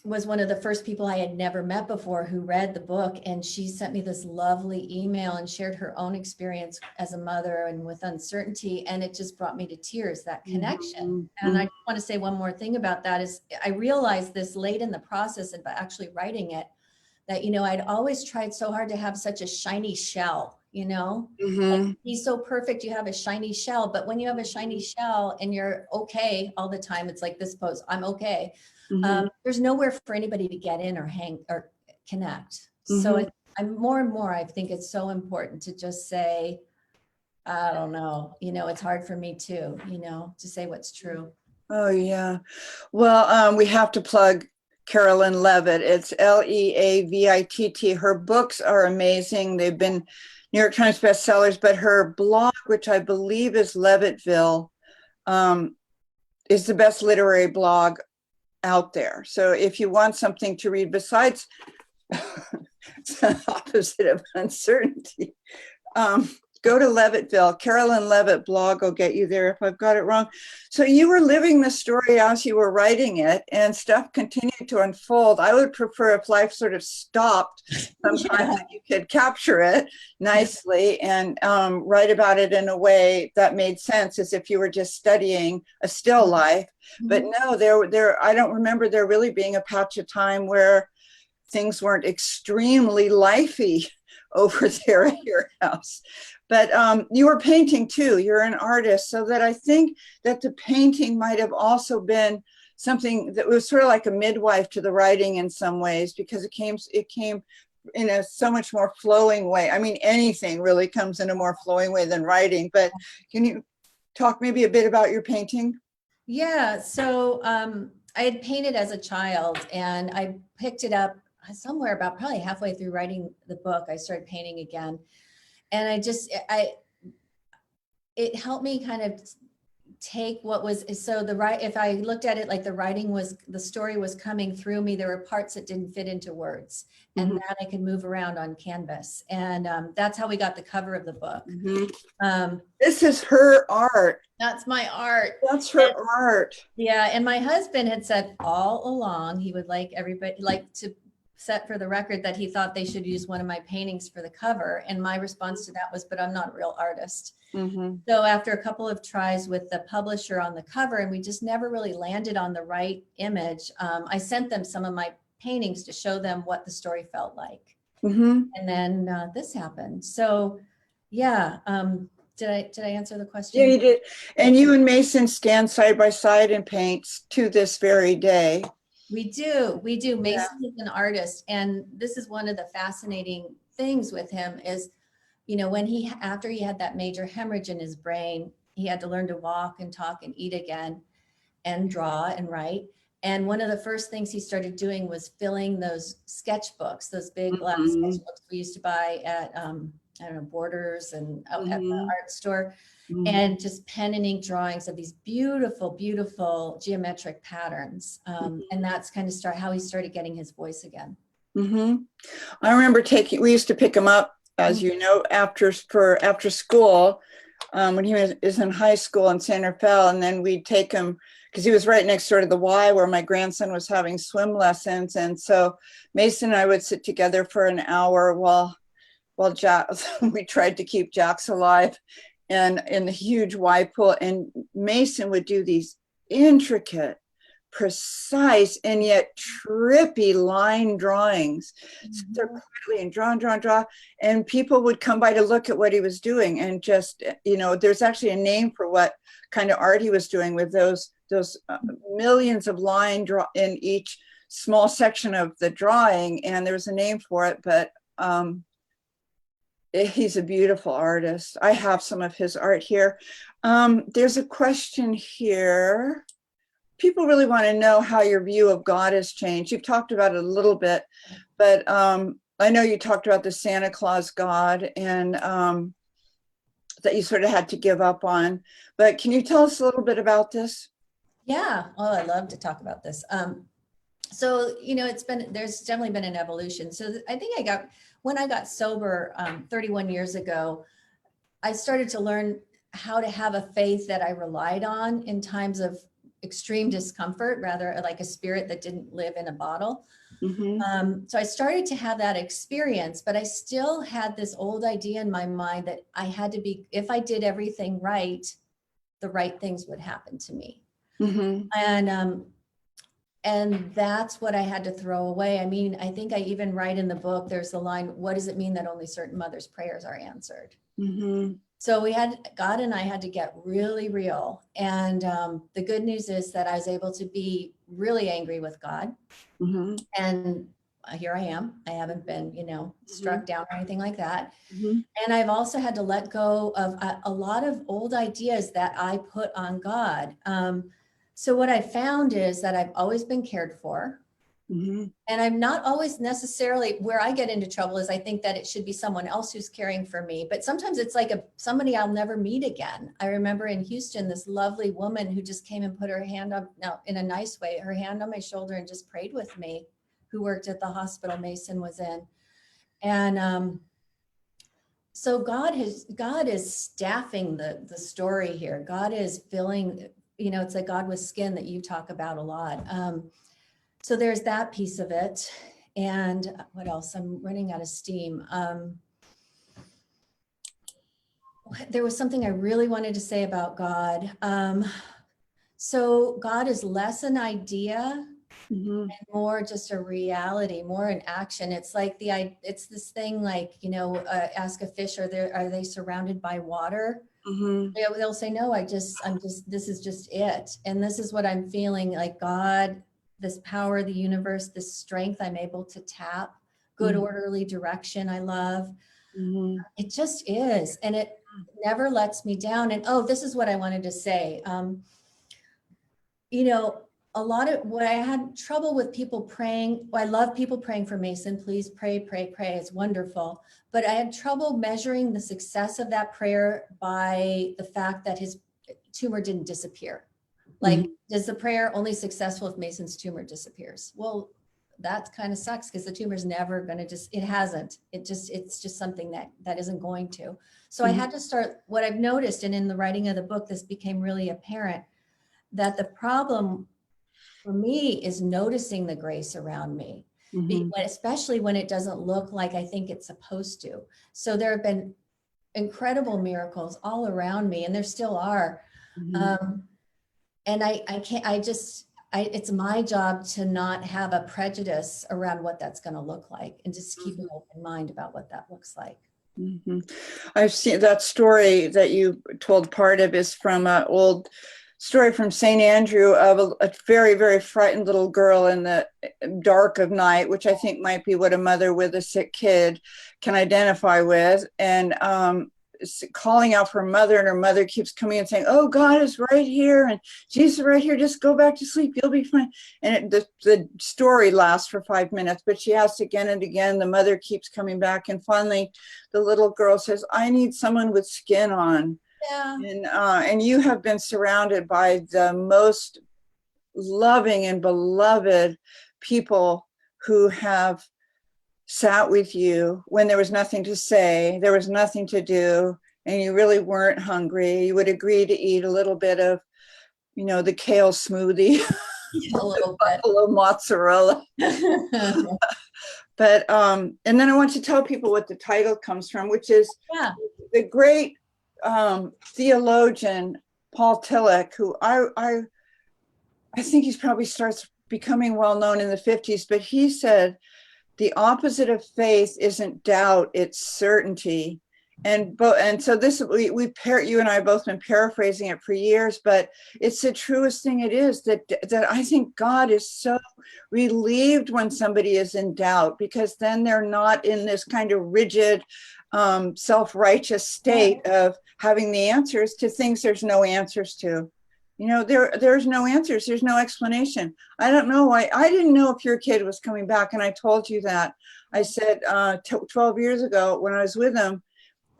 [SPEAKER 1] was one of the first people I had never met before who read the book. And she sent me this lovely email and shared her own experience as a mother and with uncertainty. And it just brought me to tears, that connection. And I want to say one more thing about that is I realized this late in the process of actually writing it, that, I'd always tried so hard to have such a shiny shell, like, he's so perfect, you have a shiny shell. But when you have a shiny shell and you're okay all the time, it's like this pose, I'm okay. There's nowhere for anybody to get in or hang or connect. So I'm more and more, I think it's so important to just say, I don't know, it's hard for me too, to say what's true.
[SPEAKER 2] Oh yeah. Well, we have to plug Carolyn Levitt. It's Leavitt. Her books are amazing. They've been New York Times bestsellers, but her blog, which I believe is Levittville, is the best literary blog out there. So if you want something to read besides the opposite of uncertainty, go to Levittville. Carolyn Levitt blog will get you there if I've got it wrong. So you were living the story as you were writing it, and stuff continued to unfold. I would prefer if life sort of stopped sometimes, and you could capture it nicely and write about it in a way that made sense, as if you were just studying a still life. But no, I don't remember there really being a patch of time where things weren't extremely lifey over there at your house. But you were painting too. You're an artist, so that I think that the painting might have also been something that was sort of like a midwife to the writing in some ways, because it came in a so much more flowing way. I mean, anything really comes in a more flowing way than writing. But can you talk maybe a bit about your painting?
[SPEAKER 1] Yeah, so I had painted as a child, and I picked it up somewhere about probably halfway through writing the book. I started painting again. And it helped me kind of take what was, so if I looked at it like the story was coming through me, there were parts that didn't fit into words, and that I could move around on canvas. And that's how we got the cover of the book.
[SPEAKER 2] This is her art.
[SPEAKER 1] That's my art.
[SPEAKER 2] That's her art.
[SPEAKER 1] Yeah. And my husband had said all along, he would like to set for the record that he thought they should use one of my paintings for the cover. And my response to that was, but I'm not a real artist. So after a couple of tries with the publisher on the cover, and we just never really landed on the right image, I sent them some of my paintings to show them what the story felt like. And then this happened. So yeah, did I answer the question?
[SPEAKER 2] Yeah, you did. And you and Mason stand side by side in paints to this very day.
[SPEAKER 1] We do. Mason is an artist, and this is one of the fascinating things with him is, you know, after he had that major hemorrhage in his brain, he had to learn to walk and talk and eat again and draw and write. And one of the first things he started doing was filling those sketchbooks, those big glass sketchbooks we used to buy at, I don't know, Borders and at the art store, and just pen and ink drawings of these beautiful, beautiful geometric patterns. And that's kind of how he started getting his voice again.
[SPEAKER 2] I remember we used to pick him up, as you know, after school, when he was in high school in Santa Fe, and then we'd take him, because he was right next door to the Y where my grandson was having swim lessons. And so Mason and I would sit together for an hour while we tried to keep Jax alive and in the huge Y pool. And Mason would do these intricate, precise, and yet trippy line drawings. So they're quietly and draw. And people would come by to look at what he was doing. And just, you know, there's actually a name for what kind of art he was doing with those millions of line draw in each small section of the drawing. And there's a name for it, but he's a beautiful artist. I have some of his art here. There's a question here. People really want to know how your view of God has changed. You've talked about it a little bit, but I know you talked about the Santa Claus God and that you sort of had to give up on. But can you tell us a little bit about this?
[SPEAKER 1] Yeah. Oh, I love to talk about this. So, you know, there's definitely been an evolution. So I think when I got sober 31 years ago, I started to learn how to have a faith that I relied on in times of extreme discomfort, rather like a spirit that didn't live in a bottle. So I started to have that experience, but I still had this old idea in my mind that I had to be, if I did everything right, the right things would happen to me. And that's what I had to throw away. I mean, I think I even write in the book, there's the line, what does it mean that only certain mothers' prayers are answered? So God and I had to get really real. And the good news is that I was able to be really angry with God. And here I am. I haven't been, you know, struck down or anything like that. And I've also had to let go of a lot of old ideas that I put on God. So what I found is that I've always been cared for. And I'm not always necessarily, where I get into trouble is I think that it should be someone else who's caring for me. But sometimes it's like somebody I'll never meet again. I remember in Houston, this lovely woman who just came and put her hand on, now in a nice way, her hand on my shoulder and just prayed with me, who worked at the hospital Mason was in. And so God is staffing the story here. God is filling, you know, it's a God with skin that you talk about a lot. So there's that piece of it. And what else? I'm running out of steam. There was something I really wanted to say about God. So God is less an idea and more just a reality, more an action. It's like it's this thing like, you know, ask a fish, are they surrounded by water? They'll say, no, this is just it. And this is what I'm feeling like God, this power of the universe, this strength I'm able to tap, good orderly direction I love. It just is. And it never lets me down. And this is what I wanted to say. You know, a lot of what I had trouble with people praying. I love people praying for Mason. Please pray. It's wonderful. But I had trouble measuring the success of that prayer by the fact that tumor didn't disappear. Like, is the prayer only successful if Mason's tumor disappears? Well, that kind of sucks because the tumor's never going to it hasn't. It's just something that isn't going to. So I had to start, what I've noticed, and in the writing of the book, this became really apparent, that the problem for me is noticing the grace around me, especially when it doesn't look like I think it's supposed to. So there have been incredible miracles all around me, and there still are. And it's my job to not have a prejudice around what that's going to look like, and just keep an open mind about what that looks like.
[SPEAKER 2] I've seen that story that you told. Part of is from an old story from St. Andrew of a very, very frightened little girl in the dark of night, which I think might be what a mother with a sick kid can identify with. And calling out for her mother, and her mother keeps coming and saying, "Oh, God is right here, and Jesus is right here. Just go back to sleep. You'll be fine." And the story lasts for 5 minutes, but she asks again and again. The mother keeps coming back, and finally, the little girl says, "I need someone with skin on."
[SPEAKER 1] Yeah.
[SPEAKER 2] And you have been surrounded by the most loving and beloved people who have sat with you when there was nothing to say, there was nothing to do, and you really weren't hungry. You would agree to eat a little bit of, the kale smoothie,
[SPEAKER 1] A little bit.
[SPEAKER 2] buffalo mozzarella. But, and then I want to tell people what the title comes from, which is the great theologian, Paul Tillich, who I think he's probably starts becoming well-known in the 50s, but he said, the opposite of faith isn't doubt, it's certainty. And so this, you and I have both been paraphrasing it for years, but it's the truest thing it is, that I think God is so relieved when somebody is in doubt, because then they're not in this kind of rigid, self-righteous state of having the answers to things there's no answers to. There's no answers. There's no explanation. I don't know why. I didn't know if your kid was coming back. And I told you that. I said 12 years ago when I was with him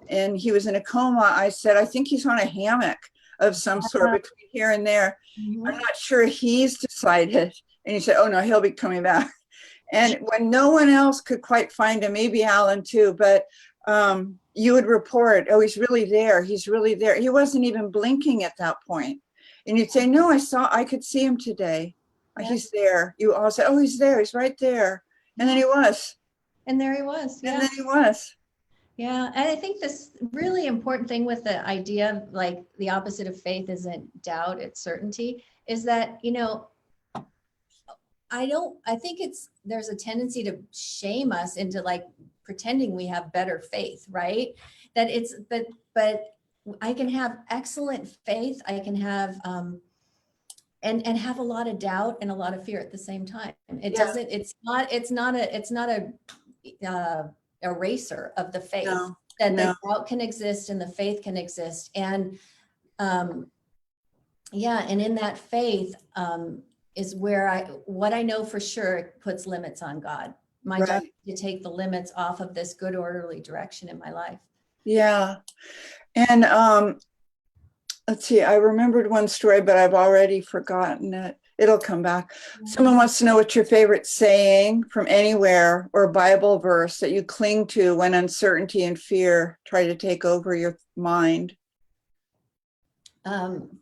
[SPEAKER 2] and he was in a coma, I said, I think he's on a hammock of some sort between here and there. I'm not sure he's decided. And he said, oh no, he'll be coming back. And when no one else could quite find him, maybe Alan too, but you would report, oh, he's really there. He's really there. He wasn't even blinking at that point. And you'd say, no, I could see him today. He's there. You all say, oh, he's there. He's right there. And then he was.
[SPEAKER 1] And there he was.
[SPEAKER 2] And then he was.
[SPEAKER 1] Yeah. And I think this really important thing with the idea of like the opposite of faith isn't doubt, it's certainty, is that, I think there's a tendency to shame us into like pretending we have better faith, right? But I can have excellent faith. I can have, and have a lot of doubt and a lot of fear at the same time. It's not a eraser of the faith. The doubt can exist and the faith can exist. And and in that faith is where what I know for sure puts limits on God. My job is to take the limits off of this good, orderly direction in my life.
[SPEAKER 2] Yeah. And let's see, I remembered one story, but I've already forgotten it. It'll come back. Someone wants to know what's your favorite saying from anywhere or Bible verse that you cling to when uncertainty and fear try to take over your mind.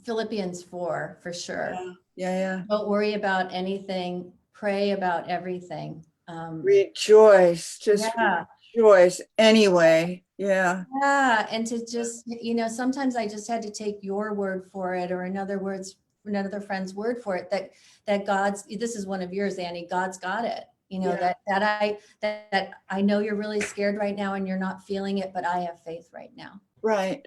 [SPEAKER 1] Philippians 4, for sure.
[SPEAKER 2] Yeah.
[SPEAKER 1] Don't worry about anything. Pray about everything.
[SPEAKER 2] Rejoice. Just rejoice anyway. Yeah.
[SPEAKER 1] And to just, sometimes I just had to take your word for it, or another friend's word for it, that God's, this is one of yours, Annie, God's got it. That I know you're really scared right now and you're not feeling it, but I have faith right now.
[SPEAKER 2] Right.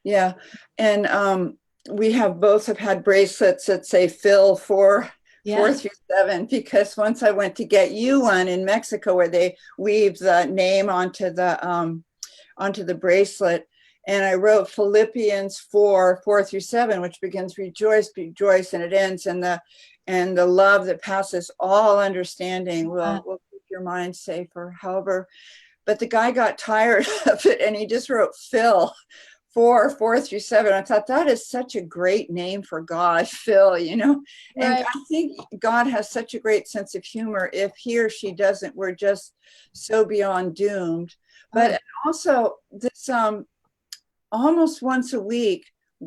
[SPEAKER 1] Yeah.
[SPEAKER 2] And we both have had bracelets that say Phil 4 through 7, because once I went to get you one in Mexico where they weave the name onto the bracelet, and I wrote Philippians 4 through 7, which begins rejoice, and it ends and the love that passes all understanding will keep your mind safe, or however. But the guy got tired of it and he just wrote Phil 4:4-7. I thought that is such a great name for God, Phil, you know. And
[SPEAKER 1] Right.
[SPEAKER 2] I think God has such a great sense of humor. If he or she doesn't, we're just so beyond doomed. But also this almost once a week,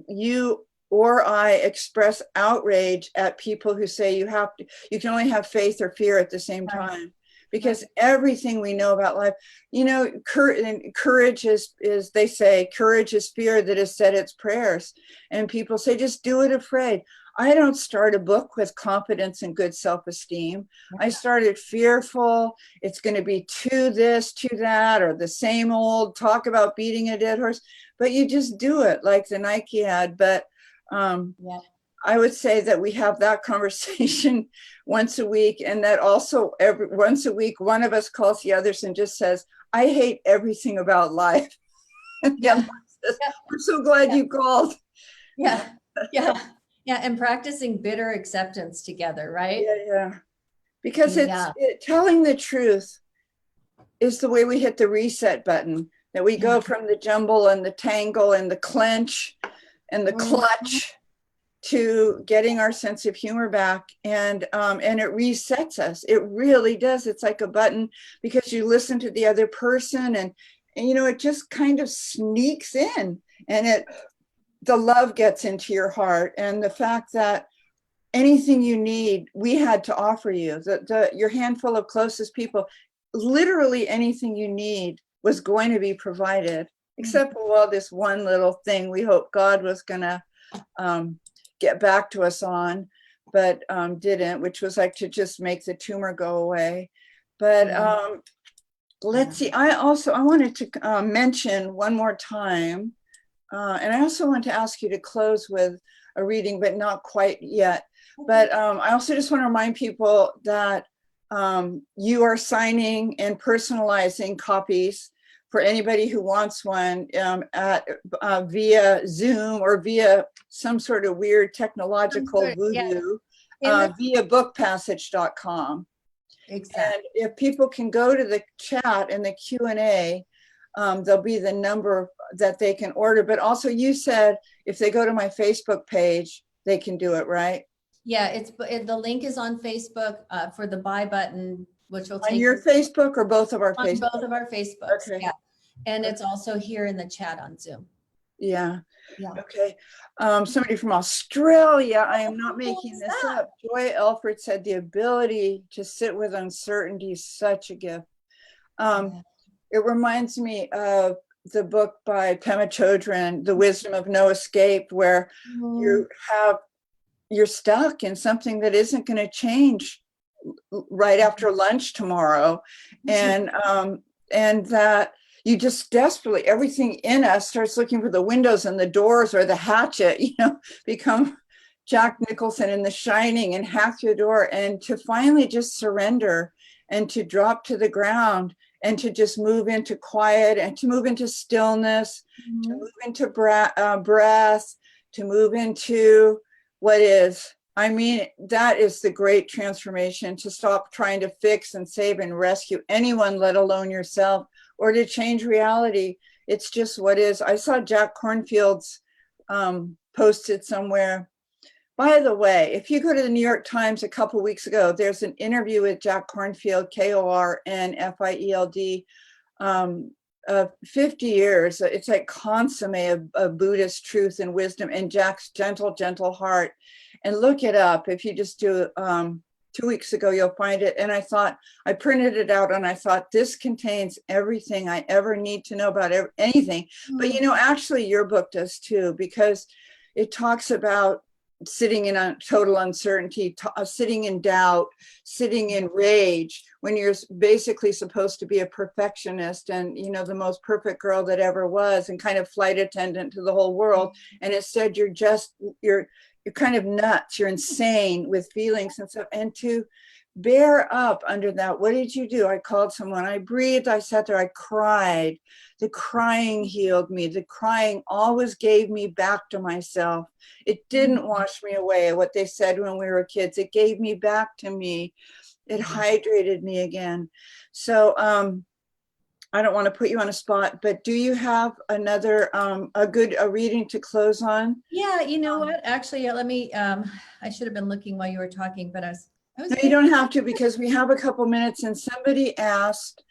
[SPEAKER 2] you or I express outrage at people who say you can only have faith or fear at the same time. Because everything we know about life, you know, courage is, they say, courage is fear that has said its prayers. And people say, just do it afraid. I don't start a book with confidence and good self-esteem. I started fearful. It's going to be to this, to that, or the same old talk about beating a dead horse. But you just do it like the Nike ad. But I would say that we have that conversation once a week, and that also once a week, one of us calls the others and just says, I hate everything about life. And the other one says, I'm so glad you called.
[SPEAKER 1] Yeah. And practicing bitter acceptance together, right?
[SPEAKER 2] Yeah. Because telling the truth is the way we hit the reset button, that we go from the jumble and the tangle and the clench and the clutch to getting our sense of humor back, and it resets us. It really does. It's like a button, because you listen to the other person, and you know, it just kind of sneaks in, and the love gets into your heart, and the fact that anything you need, we had to offer you. Your handful of closest people, literally anything you need was going to be provided, except for, well, this one little thing we hope God was going to get back to us on, but didn't, which was like to just make the tumor go away. But let's see, I wanted to mention one more time, and I also want to ask you to close with a reading, but not quite yet. But I also just want to remind people that you are signing and personalizing copies for anybody who wants one via Zoom or via some sort of weird technological voodoo, via bookpassage.com.
[SPEAKER 1] Exactly.
[SPEAKER 2] And if people can go to the chat and the Q&A, there'll be the number that they can order. But also, you said if they go to my Facebook page, they can do it, right?
[SPEAKER 1] Yeah, the link is on Facebook for the buy button, which will take
[SPEAKER 2] on your Facebook or both of our
[SPEAKER 1] on
[SPEAKER 2] Facebook?
[SPEAKER 1] both of our Facebooks.
[SPEAKER 2] Okay.
[SPEAKER 1] Yeah, and it's also here in the chat on Zoom.
[SPEAKER 2] Yeah.
[SPEAKER 1] Yeah.
[SPEAKER 2] Okay. Somebody from Australia, I am not making this up. Joy Elford said the ability to sit with uncertainty is such a gift. It reminds me of the book by Pema Chodron, The Wisdom of No Escape, where you're stuck in something that isn't going to change right after lunch tomorrow. And that you just desperately, everything in us starts looking for the windows and the doors or the hatchet, you know, become Jack Nicholson in The Shining and hack your door, and to finally just surrender and to drop to the ground and to just move into quiet and to move into stillness, to move into breath, to move into what is. I mean, that is the great transformation, to stop trying to fix and save and rescue anyone, let alone yourself, or to change reality. It's just what is. I saw Jack Kornfield's posted somewhere. By the way, if you go to the New York Times a couple of weeks ago, there's an interview with Jack Kornfield, Kornfield, 50 years. It's like consomme of Buddhist truth and wisdom, and Jack's gentle heart. And look it up. If you just do 2 weeks ago, you'll find it. And I thought, I printed it out and I thought, this contains everything I ever need to know about anything. But you know, actually your book does too, because it talks about sitting in a total uncertainty, sitting in doubt, sitting in rage, when you're basically supposed to be a perfectionist and, you know, the most perfect girl that ever was, and kind of flight attendant to the whole world. And instead you're kind of nuts, you're insane with feelings and stuff. And to bear up under that, what did you do? I called someone, I breathed, I sat there, I cried. The crying healed me. The crying always gave me back to myself. It didn't wash me away, what they said when we were kids. It gave me back to me. It hydrated me again. So I don't want to put you on a spot, but do you have another, a reading to close on?
[SPEAKER 1] Yeah, you know what? Actually, let me, I should have been looking while you were talking, but I was
[SPEAKER 2] No, you don't have to, because we have a couple minutes, and somebody asked,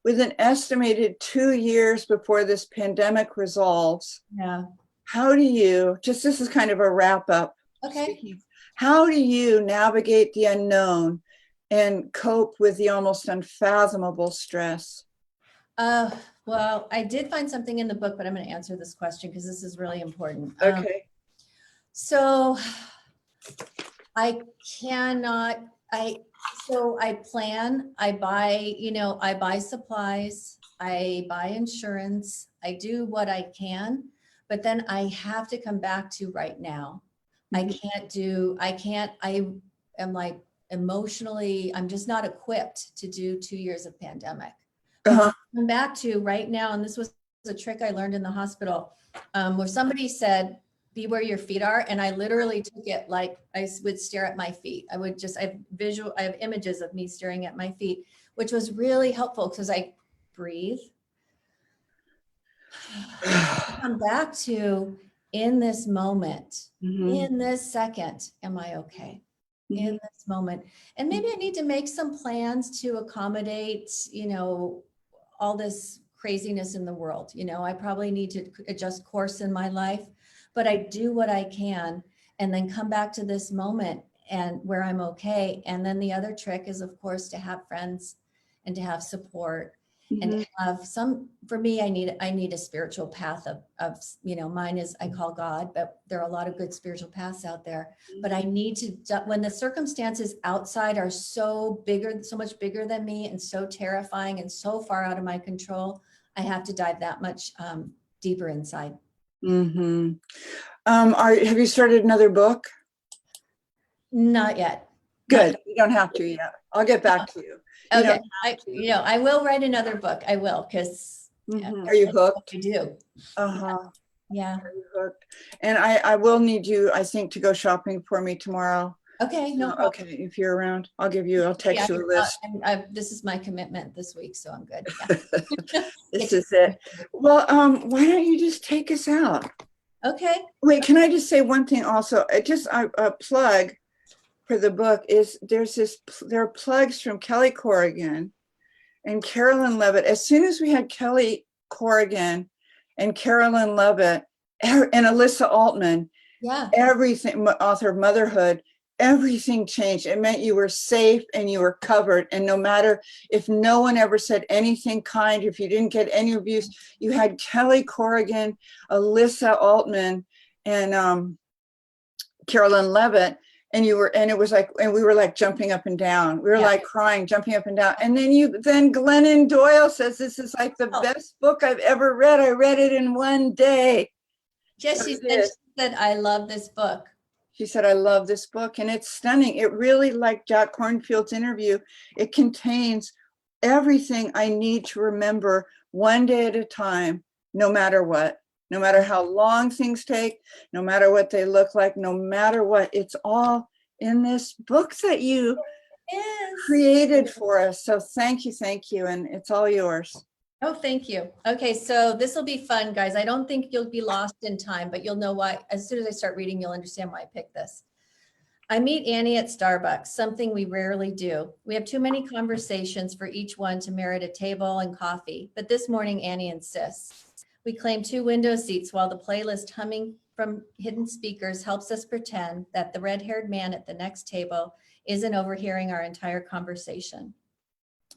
[SPEAKER 2] with an estimated 2 years before this pandemic resolves,
[SPEAKER 1] yeah.
[SPEAKER 2] how do you, just this is kind of a wrap up.
[SPEAKER 1] Okay.
[SPEAKER 2] How do you navigate the unknown and cope with the almost unfathomable stress?
[SPEAKER 1] Well, I did find something in the book, but I'm going to answer this question because this is really important.
[SPEAKER 2] Okay.
[SPEAKER 1] So I cannot, so I plan, I buy, I buy supplies, I buy insurance, I do what I can, but then I have to come back to right now. I am like emotionally, I'm just not equipped to do 2 years of pandemic. Come back to right now, and this was a trick I learned in the hospital, where somebody said, be where your feet are. And I literally took it like I would stare at my feet. I have images of me staring at my feet, which was really helpful because I breathe. Come back to, in this moment, in this second, am I okay? In this moment. And maybe I need to make some plans to accommodate, all this craziness in the world. I probably need to adjust course in my life, but I do what I can and then come back to this moment and where I'm okay. And then the other trick is, of course, to have friends and to have support and to have for me, I need a spiritual path of, mine is, I call God, but there are a lot of good spiritual paths out there, but I need to, when the circumstances outside are so much bigger than me and so terrifying and so far out of my control, I have to dive that much deeper inside.
[SPEAKER 2] Have you started another book?
[SPEAKER 1] Not yet.
[SPEAKER 2] Good. You don't have to yet. I'll get back to you.
[SPEAKER 1] Okay. I will write another book. I will, because
[SPEAKER 2] are you hooked?
[SPEAKER 1] I do. Yeah.
[SPEAKER 2] Are you hooked? And I will need you, I think, to go shopping for me tomorrow.
[SPEAKER 1] Okay. No problem.
[SPEAKER 2] Okay. If you're around, I'll text you a list.
[SPEAKER 1] This is my commitment this week, so I'm good. Yeah.
[SPEAKER 2] This is it. Well, why don't you just take us out?
[SPEAKER 1] Okay.
[SPEAKER 2] Wait, can I just say one thing also? A plug for the book is there are plugs from Kelly Corrigan and Carolyn Levitt. As soon as we had Kelly Corrigan and Carolyn Levitt and Alyssa Altman, everything, author of Motherhood, everything changed. It meant you were safe and you were covered. And no matter if no one ever said anything kind, if you didn't get any abuse, you had Kelly Corrigan, Alyssa Altman, and Carolyn Levitt. And we were like jumping up and down. We were like crying, jumping up and down. And then Glennon Doyle says, this is like the best book I've ever read. I read it in one day.
[SPEAKER 1] Yes, she said, I love this book.
[SPEAKER 2] She said, I love this book. And it's stunning. It really, like Jack Cornfield's interview, it contains everything I need to remember one day at a time, no matter what. No matter how long things take, no matter what they look like, no matter what, it's all in this book that you created for us. So thank you. And it's all yours.
[SPEAKER 1] Oh, thank you. Okay, so this will be fun, guys. I don't think you'll be lost in time, but you'll know why. As soon as I start reading, you'll understand why I picked this. I meet Annie at Starbucks, something we rarely do. We have too many conversations for each one to merit a table and coffee, but this morning Annie insists. We claim 2 window seats while the playlist humming from hidden speakers helps us pretend that the red-haired man at the next table isn't overhearing our entire conversation.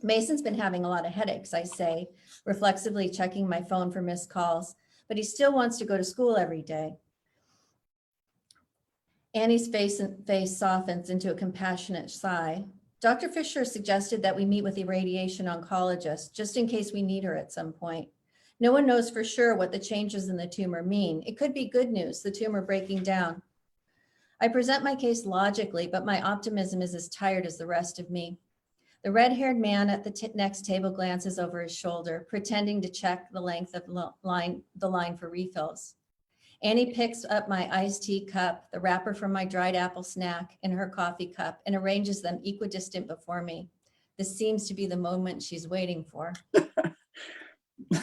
[SPEAKER 1] Mason's been having a lot of headaches, I say, reflexively checking my phone for missed calls, but he still wants to go to school every day. Annie's face softens into a compassionate sigh. Dr. Fisher suggested that we meet with a radiation oncologist just in case we need her at some point. No one knows for sure what the changes in the tumor mean. It could be good news, the tumor breaking down. I present my case logically, but my optimism is as tired as the rest of me. The red-haired man at the next table glances over his shoulder, pretending to check the length of the line for refills. Annie picks up my iced tea cup, the wrapper from my dried apple snack, and her coffee cup, and arranges them equidistant before me. This seems to be the moment she's waiting for.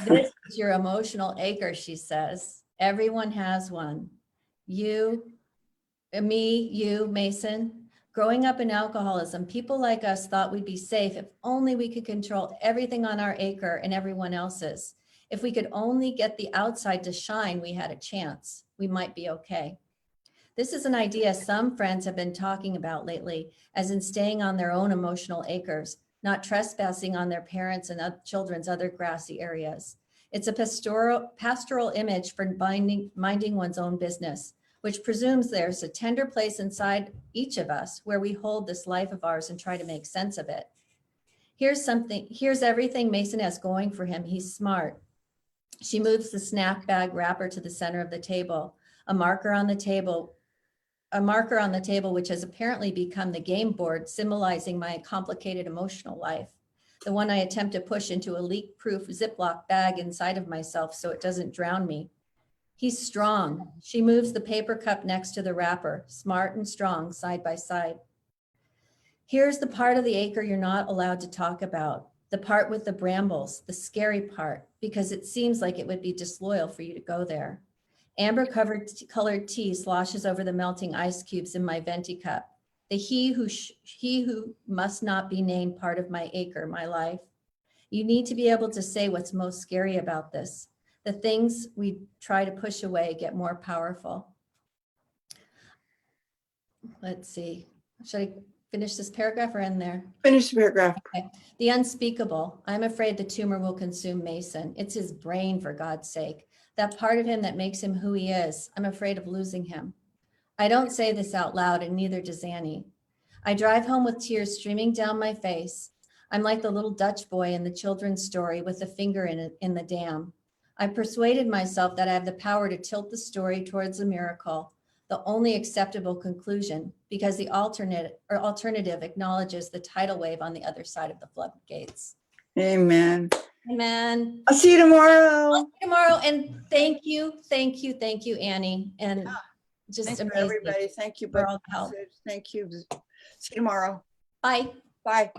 [SPEAKER 1] This is your emotional acre, she says. Everyone has one. You, me, you, Mason. Growing up in alcoholism, people like us thought we'd be safe if only we could control everything on our acre and everyone else's. If we could only get the outside to shine, we had a chance. We might be okay. This is an idea some friends have been talking about lately, as in staying on their own emotional acres, not trespassing on their parents' and children's other grassy areas. It's a pastoral image for minding one's own business, which presumes there's a tender place inside each of us where we hold this life of ours and try to make sense of it. Here's everything Mason has going for him. He's smart. She moves the snack bag wrapper to the center of the table, a marker on the table which has apparently become the game board symbolizing my complicated emotional life, the one I attempt to push into a leak-proof Ziploc bag inside of myself so it doesn't drown me. He's strong. She moves the paper cup next to the wrapper, smart and strong, side by side. Here's the part of the acre you're not allowed to talk about, the part with the brambles, the scary part, because it seems like it would be disloyal for you to go there. Amber-colored tea sloshes over the melting ice cubes in my venti cup. The he who must not be named part of my acre, my life. You need to be able to say what's most scary about this. The things we try to push away get more powerful. Let's see. Should I finish this paragraph or end there?
[SPEAKER 2] Finish the paragraph.
[SPEAKER 1] Okay. The unspeakable. I'm afraid the tumor will consume Mason. It's his brain, for God's sake. That part of him that makes him who he is. I'm afraid of losing him. I don't say this out loud, and neither does Annie. I drive home with tears streaming down my face. I'm like the little Dutch boy in the children's story with the finger in the dam. I persuaded myself that I have the power to tilt the story towards a miracle, the only acceptable conclusion, because the alternative acknowledges the tidal wave on the other side of the floodgates.
[SPEAKER 2] Amen.
[SPEAKER 1] Amen.
[SPEAKER 2] I'll see you tomorrow.
[SPEAKER 1] Tomorrow, and thank you, Annie, and just
[SPEAKER 2] Thank you,
[SPEAKER 1] amazing.
[SPEAKER 2] everybody. Thank you.
[SPEAKER 1] For all the help.
[SPEAKER 2] Thank you. See you tomorrow.
[SPEAKER 1] Bye.
[SPEAKER 2] Bye.